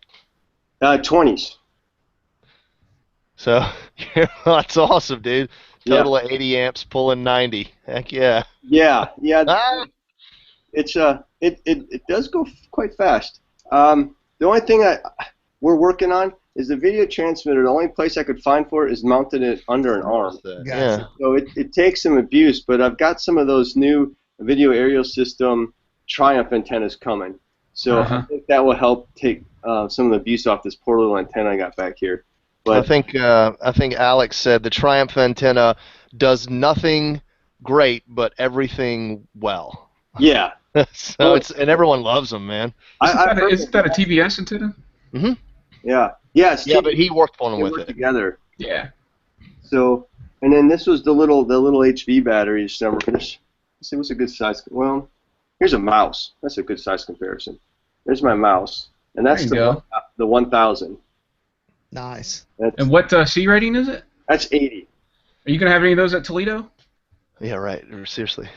20s. So, that's awesome, dude. Yeah. Total of 80 amps, pulling 90. Heck yeah. Yeah. Ah! It's it does go quite fast. The only thing we're working on is the video transmitter. The only place I could find for it is mounted it under an arm. Gotcha. Yeah. So it takes some abuse, but I've got some of those new video aerial system Triumph antennas coming. So I think that will help take some of the abuse off this poor little antenna I got back here. But I think Alex said the Triumph antenna does nothing great, but everything well. yeah, So and everyone loves them, man. Isn't that a TBS antenna? Mm-hmm. yeah, it's Yeah, but he worked on they them with work it. together. Yeah. So, and then this was the little HV batteries. So let's see what's a good size. Well, here's a mouse. That's a good size comparison. There's my mouse, and that's There you the 1000. Nice. And what C rating is it? That's 80. Are you going to have any of those at Toledo? Yeah, right. Seriously.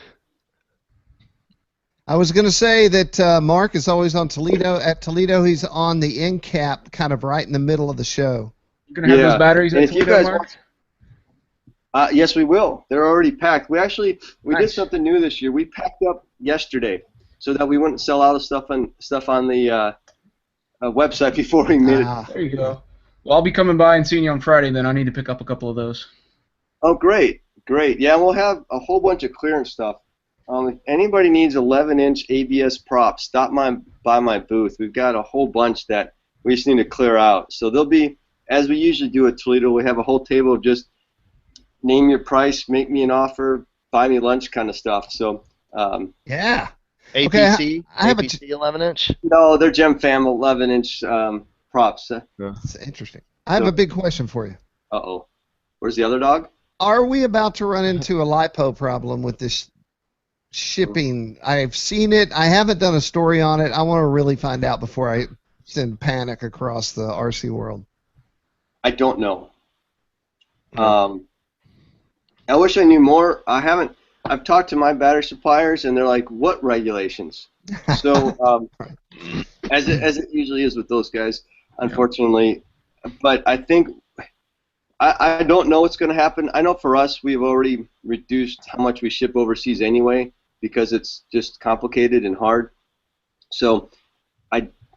I was going to say that Mark is always on Toledo. At Toledo, he's on the end cap, kind of right in the middle of the show. You going to have those batteries And at if you Toledo, guys Mark? Yes, we will. They're already packed. We did Nice. something new this year. We packed up yesterday so that we wouldn't sell out of stuff on the website before we made it. There you go. Well, I'll be coming by and seeing you on Friday, then I need to pick up a couple of those. Oh, great. Yeah, we'll have a whole bunch of clearance stuff. If anybody needs 11-inch ABS props, stop by my booth. We've got a whole bunch that we just need to clear out. So there'll be, as we usually do at Toledo, we have a whole table of just name your price, make me an offer, buy me lunch kind of stuff. So Yeah. APC? Okay, I have APC 11-inch? no, they're Gem Fam 11-inch props. That's interesting. I have a big question for you. Uh-oh. Where's the other dog? Are we about to run into a LiPo problem with this shipping? I've seen it. I haven't done a story on it. I want to really find out before I send panic across the RC world. I don't know. I wish I knew more. I've talked to my battery suppliers, and they're like, what regulations? So, as it usually is with those guys, unfortunately. But I think, I don't know what's going to happen. I know for us, we've already reduced how much we ship overseas anyway, because it's just complicated and hard. So,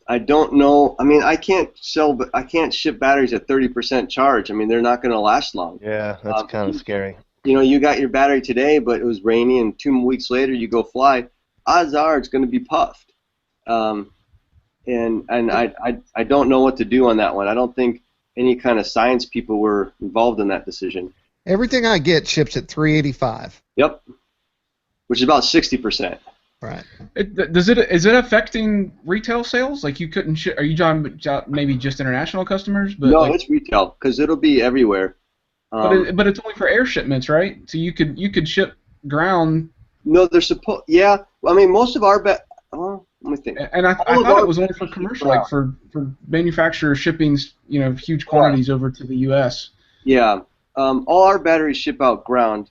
I don't know. I mean, I can't ship batteries at 30% charge. I mean, they're not going to last long. Yeah, that's kind of scary. You know, you got your battery today, but it was rainy, and 2 weeks later you go fly. Odds are it's going to be puffed. And I don't know what to do on that one. I don't think any kind of science people were involved in that decision. Everything I get ships at 385. Yep, which is about 60%. Right. Is it affecting retail sales? Like you couldn't ship? Are you talking maybe just international customers? But no, like, it's retail because it'll be everywhere. But it's only for air shipments, right? So you could ship ground. No, they're supposed. Yeah, I mean most of our let me think. And I thought it was only for commercial, like for manufacturer shipping, huge quantities over to the U.S. Yeah, all our batteries ship out ground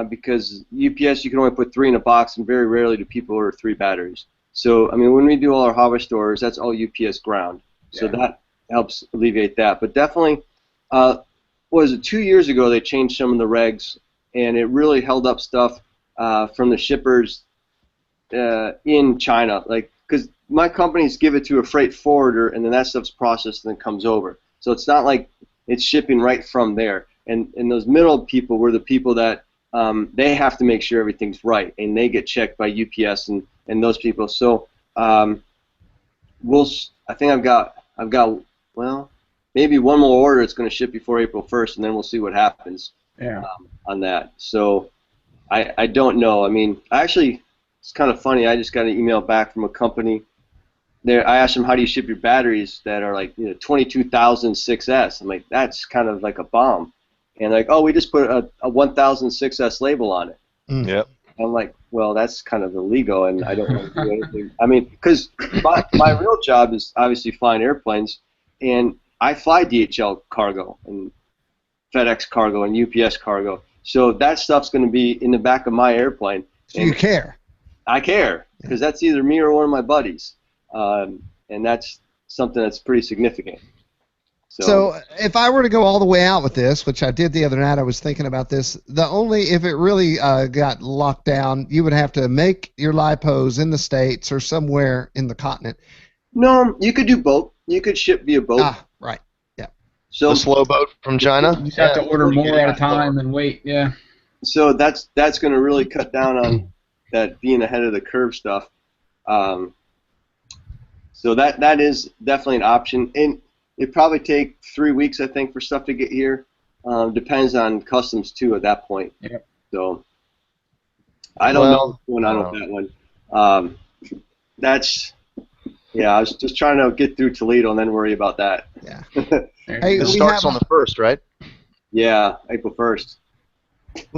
because UPS you can only put 3 in a box, and very rarely do people order 3 batteries. So I mean, when we do all our hardware stores, that's all UPS ground. So that helps alleviate that. But definitely, was it 2 years ago they changed some of the regs, and it really held up stuff from the shippers in China, like because my companies give it to a freight forwarder, and then that stuff's processed and then comes over. So it's not like it's shipping right from there. And those middle people were the people that they have to make sure everything's right, and they get checked by UPS and those people. So I think I've got well, maybe one more order that's going to ship before April 1st, and then we'll see what happens on that. So I don't know. I mean, it's kind of funny. I just got an email back from a company. I asked them, how do you ship your batteries that are like 22,000 6S? I'm like, that's kind of like a bomb. And like, oh, we just put a 1,000 6S label on it. Yep. I'm like, well, that's kind of illegal, and I don't want to do anything. I mean, because my real job is obviously flying airplanes, and I fly DHL cargo and FedEx cargo and UPS cargo. So that stuff's going to be in the back of my airplane. So you care. I care, because that's either me or one of my buddies. And that's something that's pretty significant. So if I were to go all the way out with this, which I did the other night, I was thinking about this, if it really got locked down, you would have to make your LiPos in the States or somewhere in the continent. No, you could do both. You could ship via boat. Ah, right. Yeah. So the slow boat from China? You just have to order more at a time and wait, yeah. So that's going to really cut down on that being ahead of the curve stuff. So that is definitely an option. And it'd probably take 3 weeks, I think, for stuff to get here. Depends on customs, too, at that point. Yep. So I don't know what's going on with that one. I was just trying to get through Toledo and then worry about that. Yeah. Hey, it starts on the 1st, right? Yeah, April 1st.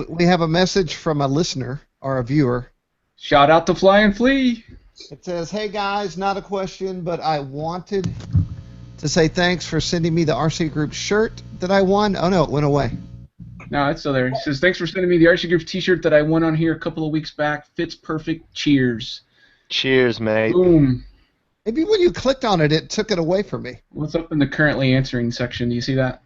We have a message from a listener or a viewer. Shout out to Fly and Flea. It says, hey guys, not a question, but I wanted to say thanks for sending me the RC Group shirt that I won. Oh no, it went away. No, it's still there. He says, thanks for sending me the RC Group t-shirt that I won on here a couple of weeks back. Fits perfect. Cheers. Cheers, mate. Boom. Maybe when you clicked on it, it took it away from me. What's up in the currently answering section? Do you see that?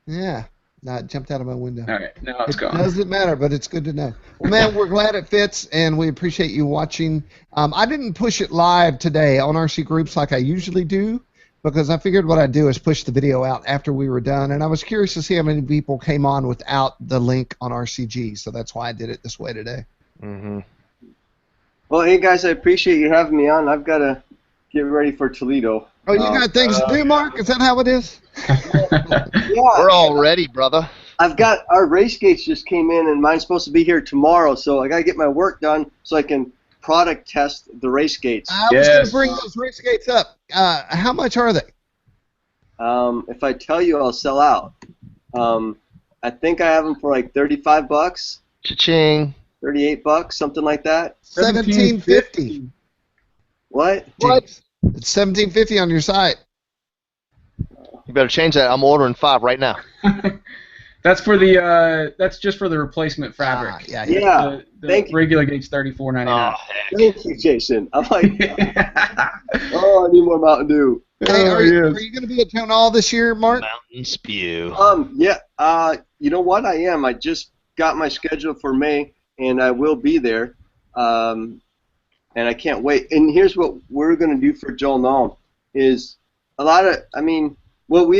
Yeah. No, it jumped out of my window. All right, now it's gone. It doesn't matter, but it's good to know. Well, man, we're glad it fits, and we appreciate you watching. I didn't push it live today on RC Groups like I usually do, because I figured what I'd do is push the video out after we were done, and I was curious to see how many people came on without the link on RCG, so that's why I did it this way today. Mm-hmm. Well, hey, guys, I appreciate you having me on. I've got to get ready for Toledo. Oh, you got things to do, Mark? Is that how it is? Yeah. We're all ready, brother. I've got our race gates just came in, and mine's supposed to be here tomorrow. So I got to get my work done so I can product test the race gates. I was going to bring those race gates up. How much are they? If I tell you, I'll sell out. I think I have them for like $35. Cha-ching. $38, something like that. $17.50. What? It's $17.50 on your site. You better change that. I'm ordering 5 right now. That's for the that's just for the replacement fabric. Yeah. The regular gate's $34.99. Thank you, Jason. I'm like, I need more Mountain Dew. Hey, are you going to be at Joe Nall this year, Mark? Mountain Spew. Yeah. You know what? I am. I just got my schedule for May, and I will be there. And I can't wait. And here's what we're going to do for Joe Nall is we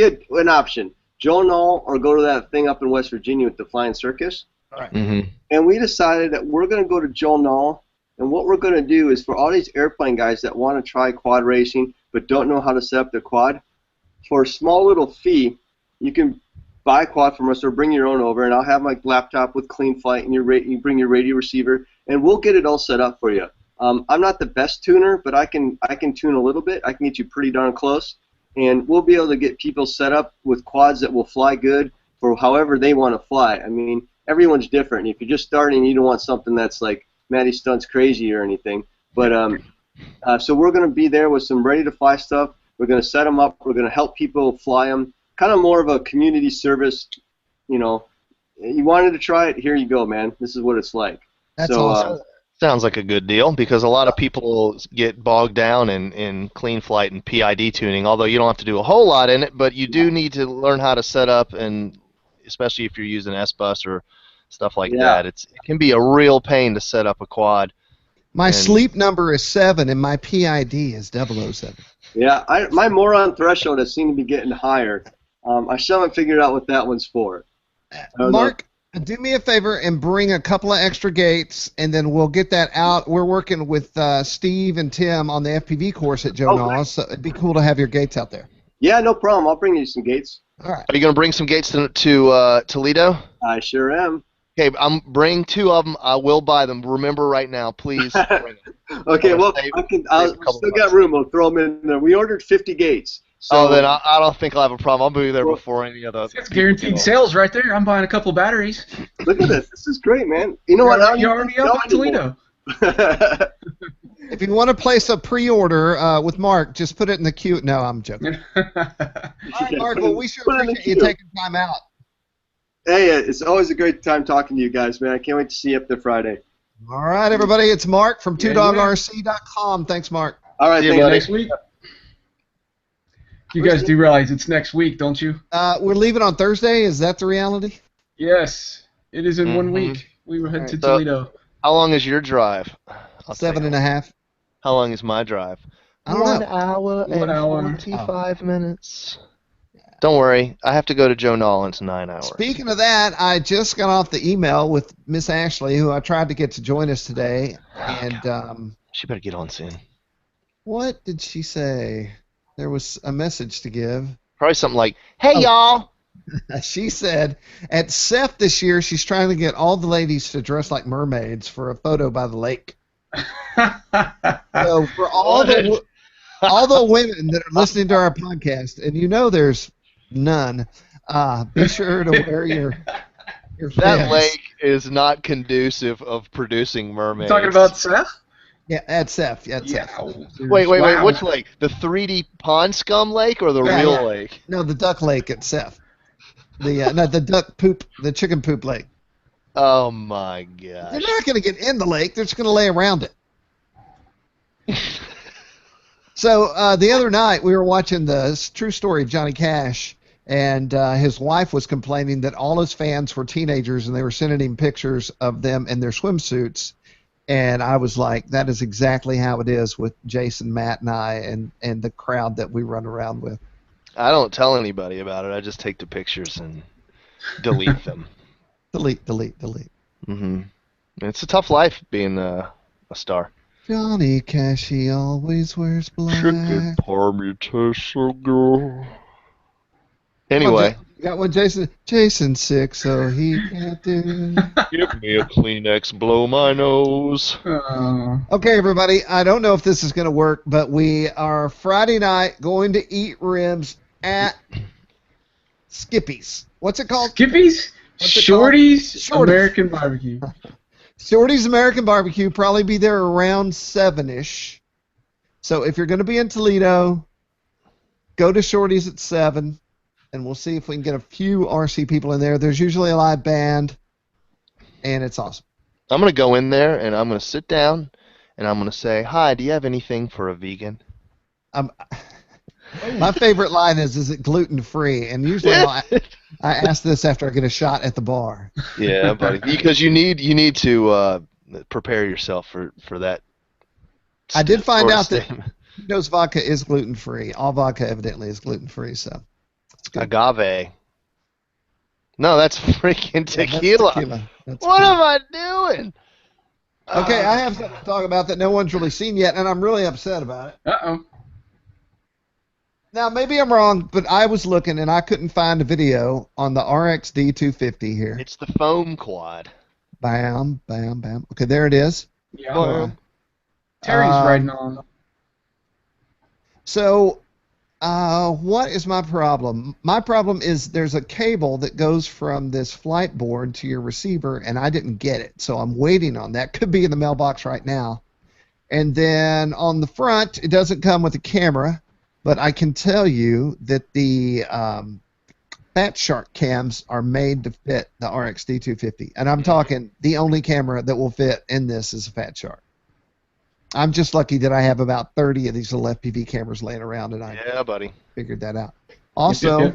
had an option. Joe Nall or go to that thing up in West Virginia with the Flying Circus. All right. Mm-hmm. And we decided that we're going to go to Joe Nall, and what we're going to do is for all these airplane guys that want to try quad racing but don't know how to set up their quad, for a small little fee, you can buy a quad from us or bring your own over, and I'll have my laptop with Clean Flight, and you bring your radio receiver, and we'll get it all set up for you. I'm not the best tuner, but I can tune a little bit. I can get you pretty darn close. And we'll be able to get people set up with quads that will fly good for however they want to fly. I mean, everyone's different. If you're just starting, you don't want something that's like Matty Stunt's crazy or anything. But so we're going to be there with some ready-to-fly stuff. We're going to set them up. We're going to help people fly them. Kind of more of a community service. You know, you wanted to try it? Here you go, man. This is what it's like. That's awesome. Sounds like a good deal because a lot of people get bogged down in Clean Flight and PID tuning, although you don't have to do a whole lot in it, but you do need to learn how to set up, and especially if you're using S-Bus or stuff like that. It can be a real pain to set up a quad. My sleep number is 7, and my PID is 007. Yeah, my moron threshold has seemed to be getting higher. I still haven't figured out what that one's for. Mark, do me a favor and bring a couple of extra gates, and then we'll get that out. We're working with Steve and Tim on the FPV course at Joe Nall, so it'd be cool to have your gates out there. Yeah, no problem. I'll bring you some gates. All right. Are you going to bring some gates to Toledo? I sure am. Okay, I'm bring 2 of them. I will buy them. Remember right now, please. Bring them. Okay, well, I'll still got room. We'll throw them in there. We ordered 50 gates. So, then I don't think I'll have a problem. I'll be there before any other. It's guaranteed sales right there. I'm buying a couple batteries. Look at this. This is great, man. You know what? You're already up on Toledo. If you want to place a pre-order with Mark, just put it in the queue. No, I'm joking. All right, Mark, well, we sure appreciate you taking time out. Hey, it's always a great time talking to you guys, man. I can't wait to see you up there Friday. All right, everybody. It's Mark from 2dogrc.com. Thanks, Mark. All right, thanks. Next week. You guys do realize it's next week, don't you? We're leaving on Thursday. Is that the reality? Yes. It is in 1 week. We were heading to Toledo. How long is your drive? 7.5. How long is my drive? I don't know. 1 hour and 45 minutes. Don't worry. I have to go to Joe Nall in 9 hours. Speaking of that, I just got off the email with Miss Ashley, who I tried to get to join us today. And she better get on soon. What did she say? There was a message to give. Probably something like, hey, y'all. She said at CEF this year, she's trying to get all the ladies to dress like mermaids for a photo by the lake. So for all the women that are listening to our podcast, and you know there's none, be sure to wear your That fins. lake is not conducive of producing mermaids. Talking about CEF? Yeah, at CEF. Yeah, at CEF. Wait. Which lake? The 3D pond scum lake or the real lake? No, the duck lake at CEF. The duck poop, the chicken poop lake. Oh my gosh. They're not going to get in the lake. They're just going to lay around it. So the other night we were watching the true story of Johnny Cash, and his wife was complaining that all his fans were teenagers and they were sending him pictures of them in their swimsuits. And I was like, that is exactly how it is with Jason, Matt, and I, and the crowd that we run around with. I don't tell anybody about it. I just take the pictures and delete them. Delete. Mm-hmm. It's a tough life being a star. Johnny Cash, he always wears black. Chicken parmutation girl. Anyway, You got one, Jason? Jason's sick, so he can't do. Give me a Kleenex, blow my nose. Okay, everybody. I don't know if this is going to work, but we are Friday night going to eat ribs at Skippy's. What's it called? Skippies? What's it called? Shorty's Shorty's. American Barbecue. Shorty's American Barbecue. Probably be there around 7-ish. So if you're going to be in Toledo, go to Shorty's at 7. And we'll see if we can get a few RC people in there. There's usually a live band, and it's awesome. I'm going to go in there, and I'm going to sit down, and I'm going to say, hi, do you have anything for a vegan? My favorite line is it gluten-free? And usually I ask this after I get a shot at the bar. Yeah, buddy, because you need to prepare yourself for that. I did find out that statement. Tito's vodka is gluten-free. All vodka evidently is gluten-free, so. Agave. No, that's freaking tequila. Yeah, that's tequila. What am I doing? Okay, I have something to talk about that no one's really seen yet, and I'm really upset about it. Uh-oh. Now, maybe I'm wrong, but I was looking, and I couldn't find a video on the RXD 250 here. It's the foam quad. Bam, bam, bam. Okay, there it is. Yeah. Terry's riding on. So, what is my problem? My problem is there's a cable that goes from this flight board to your receiver, and I didn't get it. So I'm waiting on that. Could be in the mailbox right now. And then on the front, it doesn't come with a camera, but I can tell you that the Fat Shark cams are made to fit the RXD 250. And I'm talking the only camera that will fit in this is a Fat Shark. I'm just lucky that I have about 30 of these little FPV cameras laying around, and I buddy. figured that out. Also,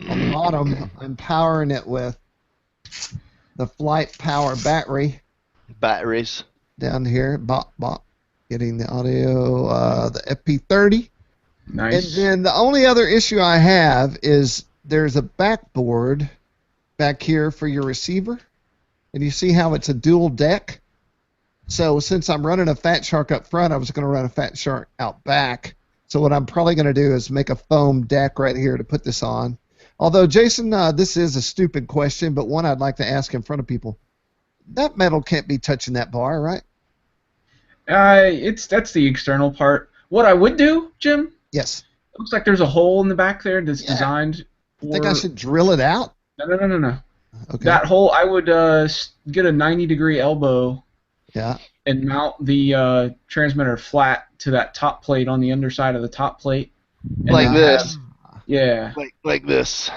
on the bottom, I'm powering it with the Flight Power battery. Batteries. Down here, getting the audio, the FP30. Nice. And then the only other issue I have is there's a backboard back here for your receiver, and you see how it's a dual deck? So since I'm running a Fat Shark up front, I was going to run a Fat Shark out back. So what I'm probably going to do is make a foam deck right here to put this on. Although, Jason, this is a stupid question, but one I'd like to ask in front of people. That metal can't be touching that bar, right? That's the external part. What I would do, Jim? Yes. It looks like there's a hole in the back there that's designed for... I think I should drill it out? No. Okay. That hole, I would get a 90-degree elbow. Yeah. And mount the transmitter flat to that top plate on the underside of the top plate. Like this. Yeah. Like this.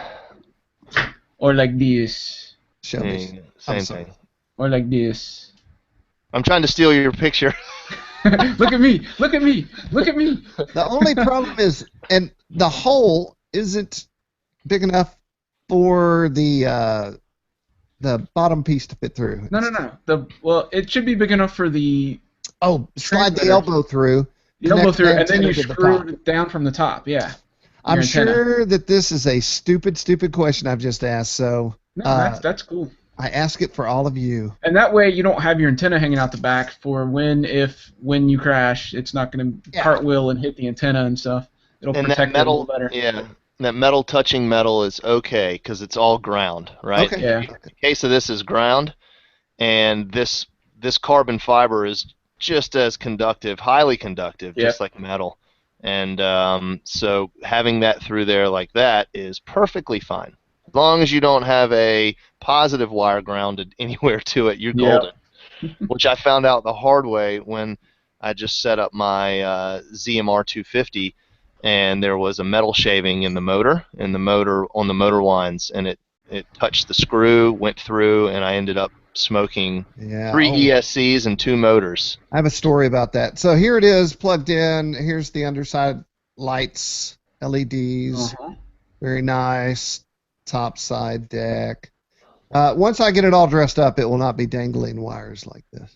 Or like this. Show me. Same thing. Or like this. I'm trying to steal your picture. Look at me! Look at me! Look at me! The only problem is, and the hole isn't big enough for the bottom piece to fit through. No. Well, it should be big enough for the... Oh, slide the elbow through. The elbow through, and then you to the screw top. it down from the top, yeah. I'm sure that this is a stupid question I've just asked, so... No, that's cool. I ask it for all of you. And that way you don't have your antenna hanging out the back for when you crash, it's not going to cartwheel and hit the antenna and stuff. It'll protect it a little better. Yeah. That metal touching metal is okay because it's all ground, right? Okay. Yeah. The case of this is ground, and this carbon fiber is just as conductive, highly conductive, just like metal. And so having that through there like that is perfectly fine. As long as you don't have a positive wire grounded anywhere to it, you're golden. Which I found out the hard way when I just set up my ZMR 250. And there was a metal shaving in the motor, on the motor winds, and it touched the screw, went through, and I ended up smoking 3 ESCs and 2 motors. I have a story about that. So here it is, plugged in. Here's the underside lights, LEDs, very nice. Top side deck. Once I get it all dressed up, it will not be dangling wires like this.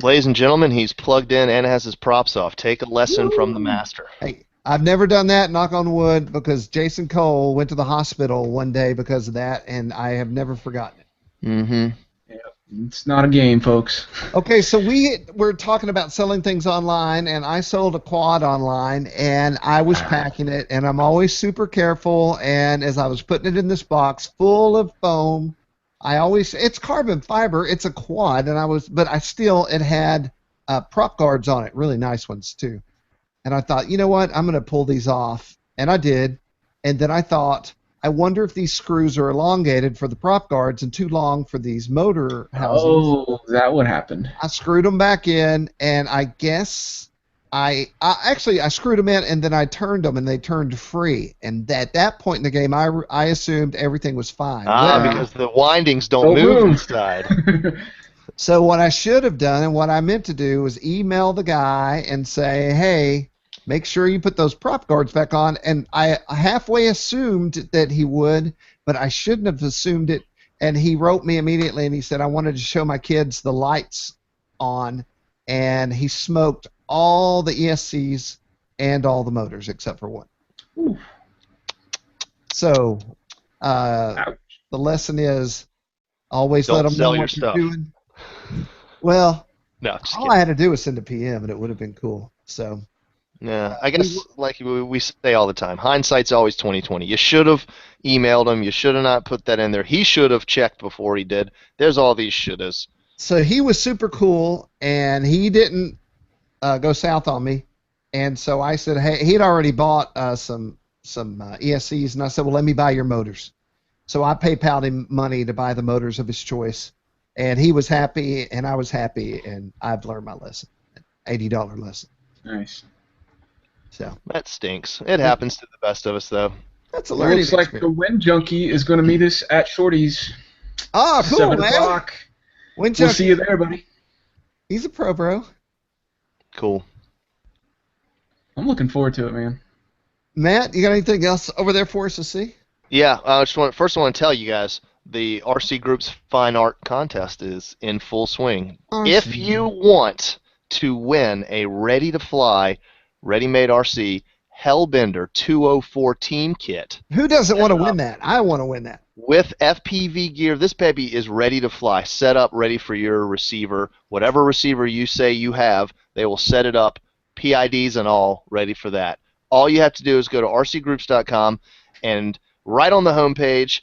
Ladies and gentlemen, he's plugged in and has his props off. Take a lesson from the master. Hey. I've never done that, knock on wood, because Jason Cole went to the hospital one day because of that, and I have never forgotten it. Mm-hmm. Yeah. It's not a game, folks. Okay, so we're talking about selling things online, and I sold a quad online, and I was packing it, and I'm always super careful. And as I was putting it in this box full of foam, it's carbon fiber, it's a quad, but it had prop guards on it, really nice ones too. And I thought, you know what, I'm going to pull these off, and I did. And then I thought, I wonder if these screws are elongated for the prop guards and too long for these motor housings. Oh, that would happen. I screwed them back in, and I guess I screwed them in, and then I turned them, and they turned free. And at that point in the game, I assumed everything was fine. Because the windings don't move inside. So what I should have done, and what I meant to do, was email the guy and say, hey, make sure you put those prop guards back on. And I halfway assumed that he would, but I shouldn't have assumed it. And he wrote me immediately, and he said, I wanted to show my kids the lights on. And he smoked all the ESCs and all the motors except for one. Ooh. So the lesson is always let them know what you're doing. Well, no, all I had to do was send a PM, and it would have been cool. So. Yeah, I guess like we say all the time, hindsight's always 20/20. You should have emailed him. You should have not put that in there. He should have checked before he did. There's all these shouldas. So he was super cool, and he didn't go south on me. And so I said, hey, he'd already bought some ESCs, and I said, well, let me buy your motors. So I PayPal'd him money to buy the motors of his choice, and he was happy, and I was happy, and I've learned my lesson, $80 lesson. Nice. So that stinks. It happens to the best of us, though. That's a learning experience. Looks like the Wind Junkie is going to meet us at Shorty's. Oh, cool, 7 man. o'clock. Wind Junkie. We'll see you there, buddy. He's a pro, bro. Cool. I'm looking forward to it, man. Matt, you got anything else over there for us to see? Yeah, I want to tell you guys, the RC Groups Fine Art Contest is in full swing. Awesome. If you want to win a ready-to-fly, ready-made RC Hellbender 204 team kit. Who doesn't want to win that? I want to win that. With FPV gear, this baby is ready to fly, set up, ready for your receiver. Whatever receiver you say you have, they will set it up, PIDs and all, ready for that. All you have to do is go to rcgroups.com, and right on the homepage,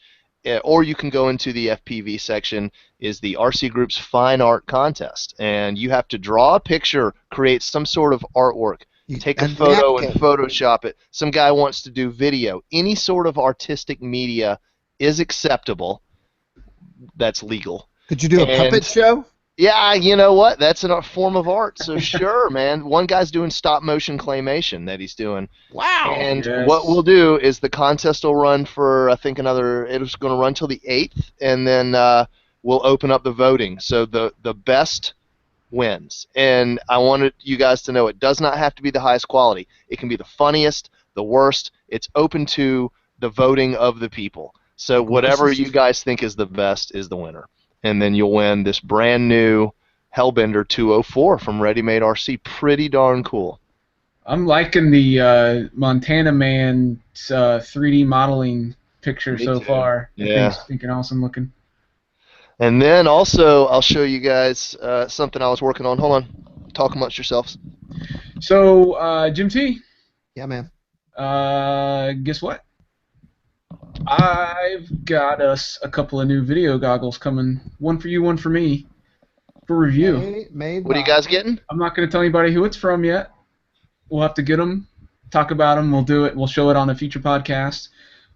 or you can go into the FPV section, is the RC Groups Fine Art Contest. And you have to draw a picture, create some sort of artwork, take a photo and Photoshop it. Some guy wants to do video. Any sort of artistic media is acceptable. That's legal. Could you do a puppet show? Yeah, you know what? That's a form of art, so sure, man. One guy's doing stop-motion claymation that he's doing. Wow. And what we'll do is the contest will run for, I think, it's going to run till the 8th, and then we'll open up the voting. So the best wins. And I wanted you guys to know it does not have to be the highest quality. It can be the funniest, the worst. It's open to the voting of the people. So whatever you guys think is the best is the winner. And then you'll win this brand new Hellbender 204 from Ready Made RC. Pretty darn cool. I'm liking the Montana Man 3D modeling picture so far. Yeah. I think awesome looking. And then also, I'll show you guys something I was working on. Hold on. Talk amongst yourselves. So, Jim T. Yeah, man. Guess what? I've got us a couple of new video goggles coming. One for you, one for me, for review. What are you guys getting? I'm not going to tell anybody who it's from yet. We'll have to get them, talk about them. We'll do it. We'll show it on a future podcast.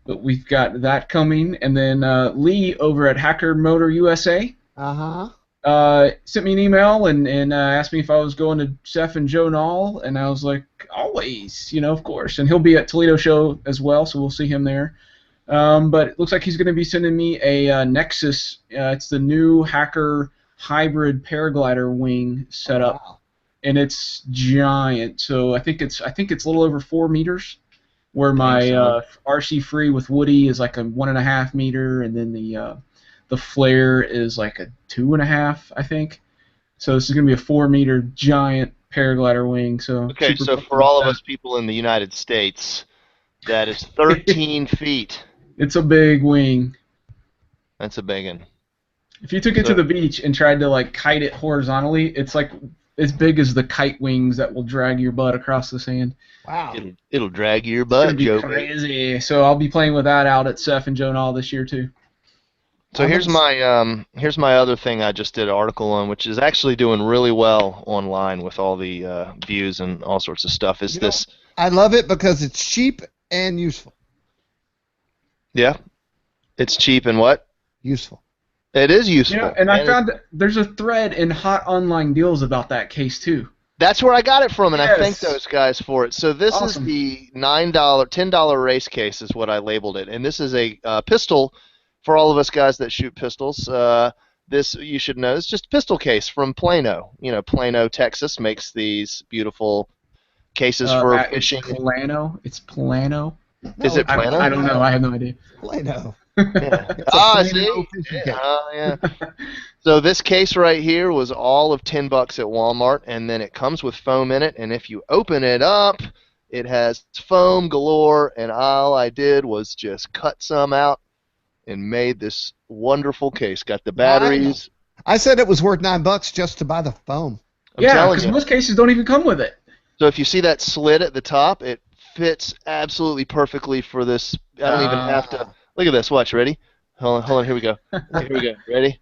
But we've got that coming. And then Lee over at Hacker Motor USA sent me an email and asked me if I was going to Seth and Joe Nall. And I was like, always, of course. And he'll be at Toledo show as well, so we'll see him there. But it looks like he's going to be sending me a Nexus. It's the new Hacker hybrid paraglider wing setup. Wow. And it's giant. So I think it's a little over 4 meters. Where my RC Free with Woody is like a 1.5 meter, and then the Flare is like a 2.5, I think. So this is gonna be a 4 meter giant paraglider wing. So okay, so for all of us people in the United States, that is 13 feet. It's a big wing. That's a big one. If you took it to the beach and tried to like kite it horizontally, it's like as big as the kite wings that will drag your butt across the sand. Wow. It'll drag your It's gonna butt, be Joe. crazy. So I'll be playing with that out at Seth and Joe Nall this year too. So here's my other thing I just did an article on, which is actually doing really well online with all the views and all sorts of stuff. Is this? I love it because it's cheap and useful. Yeah, it's cheap and what? Useful. It is useful. Yeah, and I found there's a thread in Hot Online Deals about that case too. That's where I got it from, and Yes. I thank those guys for it. So this is the $10 race case is what I labeled it, and this is a pistol for all of us guys that shoot pistols. This, you should know, it's just a pistol case from Plano. You know, Plano, Texas makes these beautiful cases for fishing. It's Plano. Is it Plano? I don't know. I have no idea. Plano. Yeah. See? Yeah. So this case right here was all of $10 at Walmart, and then it comes with foam in it, and if you open it up, it has foam galore, and all I did was just cut some out and made this wonderful case. Got the batteries. I said it was worth $9 just to buy the foam. Yeah, because most cases don't even come with it. So if you see that slit at the top, it fits absolutely perfectly for this. I don't even have to. Look at this. Watch. Ready? Hold on. Here we go. Ready?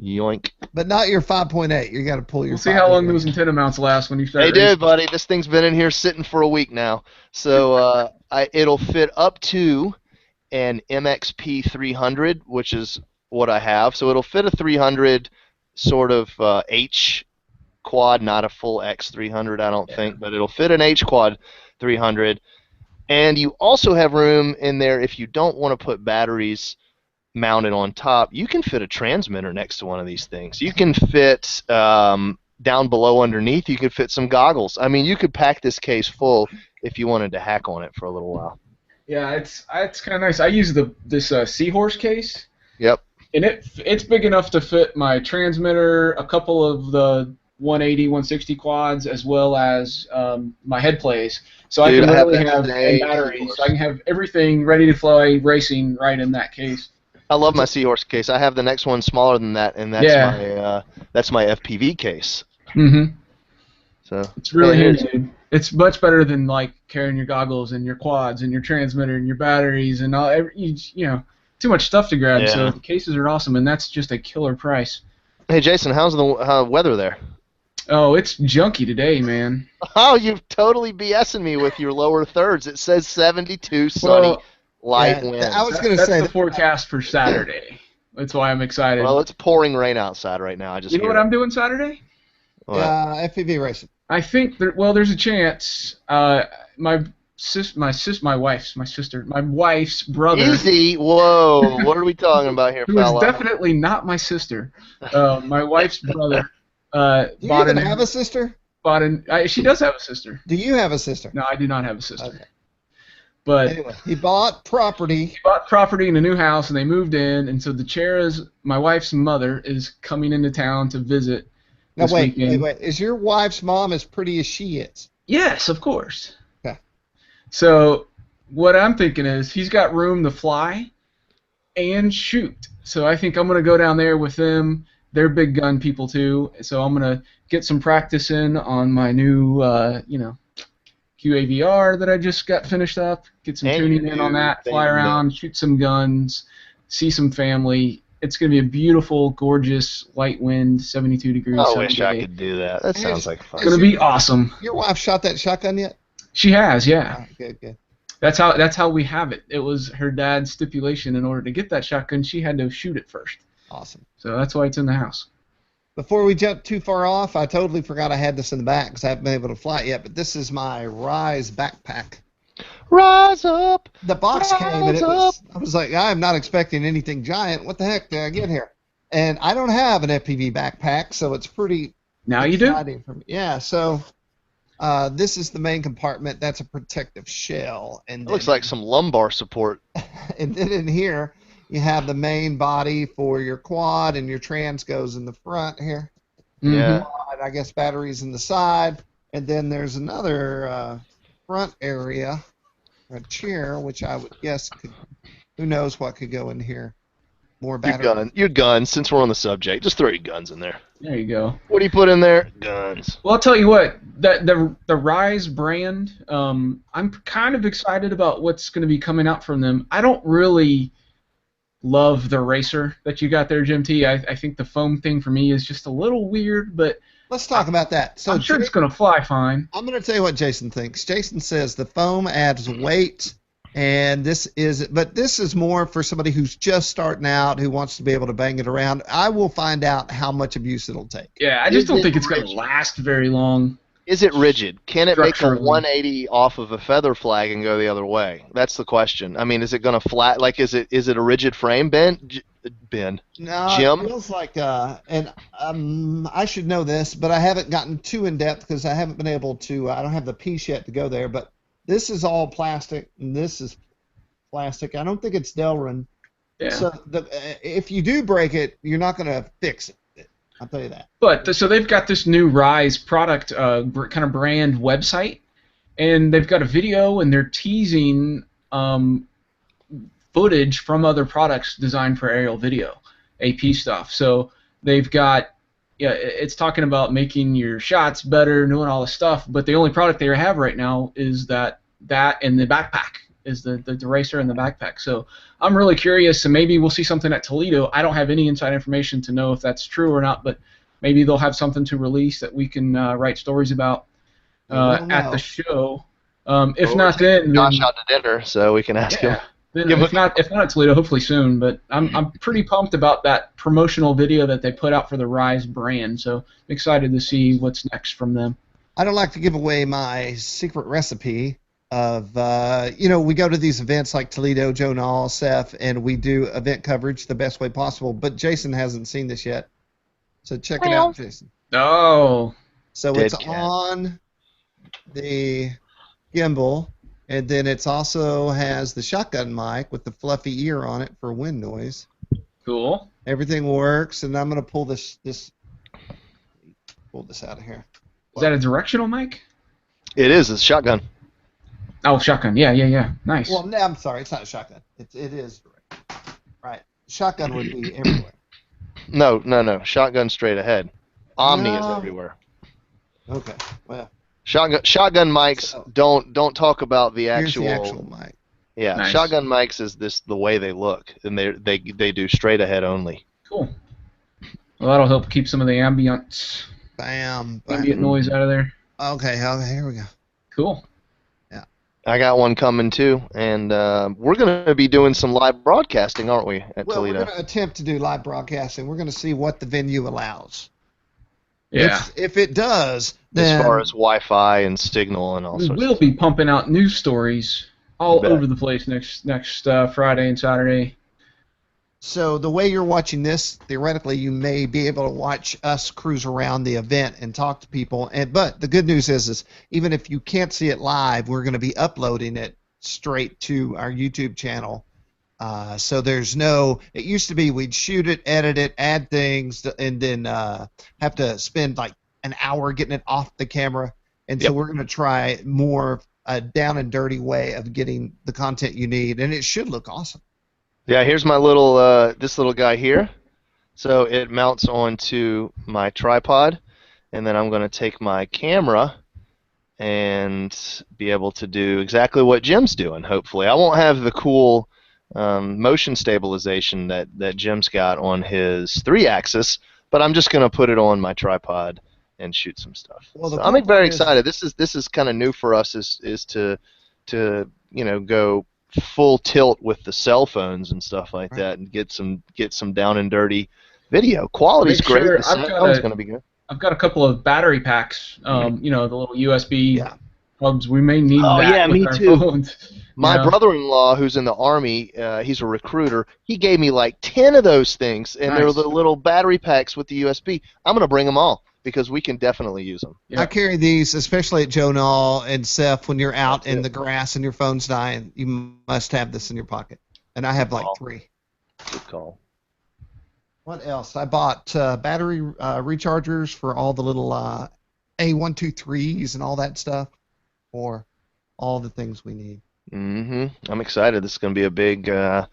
Yoink. But not your 5.8. You got to pull your. We'll see how long those antenna mounts last when you start. Hey, dude, buddy. This thing's been in here sitting for a week now. So it'll fit up to an MXP 300, which is what I have. So it'll fit a 300 sort of H quad, not a full X 300, I don't think, but it'll fit an H quad 300. And you also have room in there if you don't want to put batteries mounted on top. You can fit a transmitter next to one of these things. You can fit down below underneath. You could fit some goggles. I mean, you could pack this case full if you wanted to hack on it for a little while. Yeah, it's kind of nice. I use this Seahorse case. Yep. And it's big enough to fit my transmitter, a couple of the 180, 160 quads, as well as my head plays. So I can literally have batteries. So I can have everything ready to fly racing right in that case. I love my Seahorse case. I have the next one smaller than that, and that's my FPV case. Mm-hmm. So it's really handy, dude. It's much better than like carrying your goggles and your quads and your transmitter and your batteries and all. Too much stuff to grab. Yeah. So the cases are awesome, and that's just a killer price. Hey, Jason, how's the weather there? Oh, it's junky today, man. Oh, you've totally BSing me with your lower thirds. It says 72 sunny, light winds. I was going to say that's the forecast for Saturday. That's why I'm excited. Well, it's pouring rain outside right now. You know what I'm doing Saturday? FPV racing. I think there's a chance. My wife's brother. Easy. Whoa. What are we talking about here, who fella? is definitely not my sister. My wife's brother. Do you even have a sister? She does have a sister. Do you have a sister? No, I do not have a sister. Okay. But anyway, he bought property. He bought property in a new house, and they moved in. And so the Chera's, my wife's mother, is coming into town to visit. Now wait. Weekend. Is your wife's mom as pretty as she is? Yes, of course. Okay. So what I'm thinking is he's got room to fly and shoot. So I think I'm going to go down there with them. They're big gun people too. So I'm going to get some practice in on my new, QAVR that I just got finished up. Get some tuning in on that. Fly around, shoot some guns, see some family. It's going to be a beautiful, gorgeous, light wind, 72 degrees. I wish I could do that. That sounds like fun. It's going to be awesome. Your wife shot that shotgun yet? She has, yeah. Oh, good. That's how we have it. It was her dad's stipulation. In order to get that shotgun, she had to shoot it first. Awesome. So that's why it's in the house. Before we jump too far off, I totally forgot I had this in the back because I haven't been able to fly it yet, but this is my Rise backpack. Rise up! The box came, and I was like, I'm not expecting anything giant. What the heck did I get here? And I don't have an FPV backpack, so it's pretty now you do? For me. Yeah, so this is the main compartment. That's a protective shell. And it looks like some lumbar support. And then in here, you have the main body for your quad, and your trans goes in the front here. Yeah. And I guess batteries in the side. And then there's another front area, a chair, which I would guess who knows what could go in here. more battery. Your guns. Since we're on the subject, just throw your guns in there. There you go. What do you put in there? Guns. Well, I'll tell you what. The Rise brand. I'm kind of excited about what's going to be coming out from them. I don't really love the racer that you got there, Jim T. I think the foam thing for me is just a little weird, but let's talk about that. So I'm sure it's going to fly fine. I'm going to tell you what Jason thinks. Jason says the foam adds weight, and this is more for somebody who's just starting out who wants to be able to bang it around. I will find out how much abuse it'll take. Yeah, I just don't think it's going to last very long. Is it rigid? Can it make a Structurally. 180 off of a feather flag and go the other way? That's the question. I mean, is it going to flat? Like, is it a rigid frame, Ben? No, Jim? it feels like, and I should know this, but I haven't gotten too in depth because I haven't been able to. I don't have the piece yet to go there. But this is all plastic, and this is plastic. I don't think it's Delrin. Yeah. So if you do break it, you're not going to fix it. I'll tell you that. But so they've got this new Rise product kind of brand website, and they've got a video, and they're teasing footage from other products designed for aerial video, AP stuff. So they've got, it's talking about making your shots better, doing all this stuff. But the only product they have right now is that and the backpack is the racer and the backpack. So I'm really curious, and maybe we'll see something at Toledo. I don't have any inside information to know if that's true or not, but maybe they'll have something to release that we can write stories about at the show. If not, then Josh out to dinner, so we can ask him. Then if not at Toledo, hopefully soon. But I'm pretty pumped about that promotional video that they put out for the Rise brand. So I'm excited to see what's next from them. I don't like to give away my secret recipe of, we go to these events like Toledo, Joe Nall, Seth, and we do event coverage the best way possible. But Jason hasn't seen this yet. So check it out, Jason. Oh. So it's on the gimbal, and then it's also has the shotgun mic with the fluffy ear on it for wind noise. Cool. Everything works, and I'm going to pull this out of here. Is that a directional mic? It is. It's a shotgun. Oh, shotgun. Yeah. Nice. Well, no, I'm sorry. It's not a shotgun. It is direct. Right. Shotgun would be everywhere. No. Shotgun straight ahead. Omni is everywhere. Okay. Well. Shotgun mics don't talk about the actual. Here's the actual mic. Yeah, Nice. Shotgun mics is the way they look, and they do straight ahead only. Cool. Well, that'll help keep some of the ambient noise out of there. Okay, here we go. Cool. I got one coming too, and we're going to be doing some live broadcasting, aren't we, at Toledo? We're going to attempt to do live broadcasting. We're going to see what the venue allows. Yeah. If it does, then as far as Wi-Fi and signal and all we sorts will of be pumping out news stories all over the place next Friday and Saturday. So the way you're watching this, theoretically, you may be able to watch us cruise around the event and talk to people. But the good news is even if you can't see it live, we're going to be uploading it straight to our YouTube channel. So there's no. It used to be we'd shoot it, edit it, add things, and then have to spend like an hour getting it off the camera. And so we're going to try more down and dirty way of getting the content you need, and it should look awesome. Yeah, here's my little this little guy here. So it mounts onto my tripod, and then I'm going to take my camera and be able to do exactly what Jim's doing. Hopefully, I won't have the cool motion stabilization that Jim's got on his 3-axis, but I'm just going to put it on my tripod and shoot some stuff. Well, so I'm very excited. This is kind of new for us. Is to go full tilt with the cell phones and stuff like that, and get some down and dirty video. Quality's great. The sound's going to be good. I've got a couple of battery packs. The little USB hubs. We may need that. Yeah, with me our too. Phones. My brother-in-law, who's in the Army, he's a recruiter. He gave me like 10 of those things, and they're the little battery packs with the USB. I'm going to bring them all because we can definitely use them. I carry these, especially at Joe Nall and Seth, when you're out in the grass and your phone's dying. You must have this in your pocket. And I have like 3. Good call. What else? I bought battery rechargers for all the little A123s and all that stuff for all the things we need. I'm excited. This is going to be a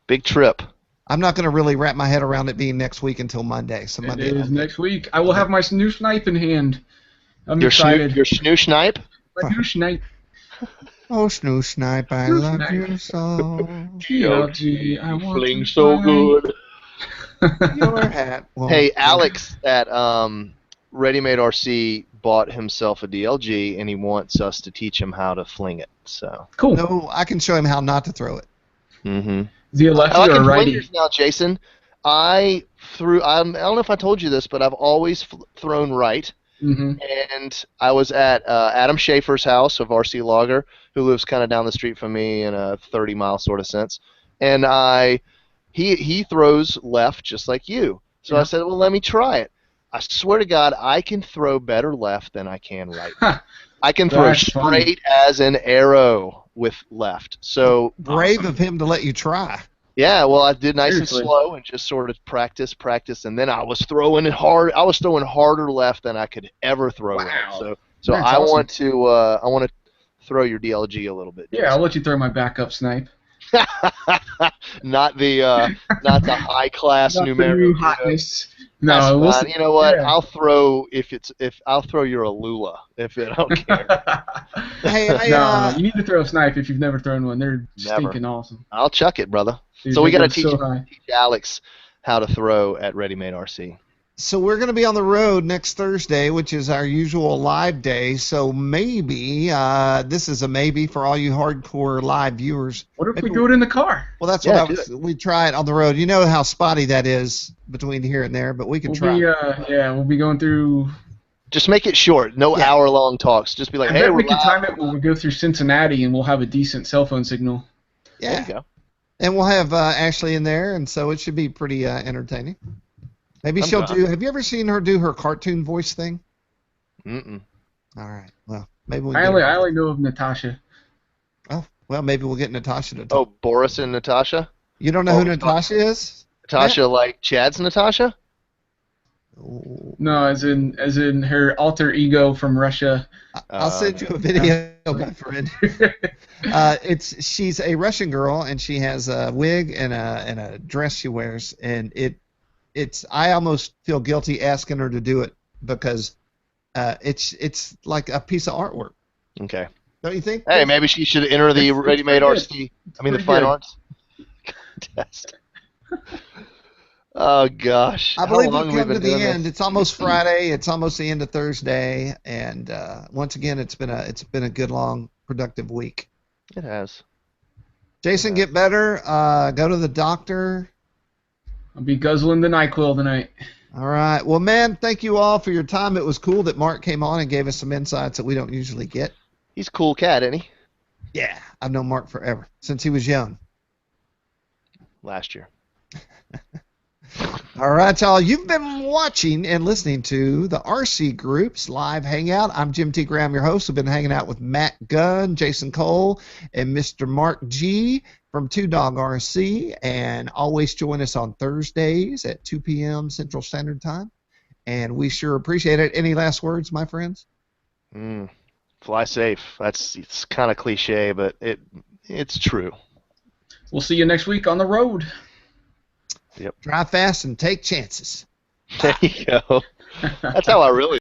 big trip. I'm not going to really wrap my head around it being next week until Monday. So Monday It is next week. I will have my new snipe in hand. I'm excited. Your snoo snipe? My new snipe. Oh, Snoo Snipe, I Snoo love Snipe. you so. TLG, I want Fling to so fly. good. Your hat won't Hey, fit. Alex at Ready Made RC bought himself a DLG, and he wants us to teach him how to fling it. So. Cool. No, I can show him how not to throw it. Mm-hmm. Is he a lefty I like or a him righty? flingers now, Jason. I don't know if I told you this, but I've always thrown right. Mm-hmm. And I was at Adam Schaefer's house of RC Logger, who lives kind of down the street from me in a 30-mile sort of sense. And he throws left just like you. So I said, well, let me try it. I swear to God, I can throw better left than I can right. I can throw That's straight as an arrow with left. So Brave of him to let you try. yeah, well, I did nice Seriously. and slow and just sort of practice, and then I was throwing it hard. I was throwing harder left than I could ever throw right. Wow. So That's I awesome. want to throw your DLG a little bit. Yeah, I'll let you throw my backup snipe. not the high class Not the numeric. new hotness. That's No, we'll fine. see. You know what? Yeah. I'll throw I'll throw your Alula if it don't care. Hey, No, you need to throw a snipe if you've never thrown one. They're Never. stinking awesome. I'll chuck it, brother. Dude, So we they got to go teach, so high. teach Alex how to throw at Ready Made RC. So we're going to be on the road next Thursday, which is our usual live day. So maybe this is a maybe for all you hardcore live viewers. What if Maybe we do it in the car? Well, that's Yeah, what we try it on the road. You know how spotty that is between here and there, but we can try. We'll be going through. Just make it short. No Yeah. hour-long talks. Just be like, I hey, bet we're we can live. time it when we go through Cincinnati and we'll have a decent cell phone signal. Yeah. There you go. And we'll have Ashley in there, and so it should be pretty entertaining. Maybe I'm she'll glad. do. Have you ever seen her do her cartoon voice thing? Mm-mm. All right. Well, maybe we. I only know of Natasha. Oh, well, maybe we'll get Natasha to talk. Oh, Boris and Natasha? You don't know oh, who Natasha is? Natasha, like Chad's Natasha? Oh. No, as in her alter ego from Russia. I'll send you a video, my friend. She's a Russian girl, and she has a wig and a dress she wears, and I almost feel guilty asking her to do it because it's like a piece of artwork. Okay. Don't you think? Hey, maybe she should enter the It's Ready Made pretty RC. It's I mean, the pretty Fine good. Arts contest. Oh gosh. I How believe long we've have come we to been the doing end. this? It's almost Friday. It's almost the end of Thursday, and once again, it's been a good, long, productive week. It has. Jason, get better. Go to the doctor. I'll be guzzling the NyQuil tonight. All right. Well, man, thank you all for your time. It was cool that Mark came on and gave us some insights that we don't usually get. He's a cool cat, isn't he? Yeah, I've known Mark forever, since he was young. Last year. All right, y'all. You've been watching and listening to the RC Groups Live Hangout. I'm Jim T. Graham, your host. We've been hanging out with Matt Gunn, Jason Cole, and Mr. Mark G. from Two Dog RC. And always join us on Thursdays at 2 p.m. Central Standard Time. And we sure appreciate it. Any last words, my friends? Fly safe. It's kind of cliche, but it's true. We'll see you next week on the road. Drive fast and take chances. There you go. That's how I really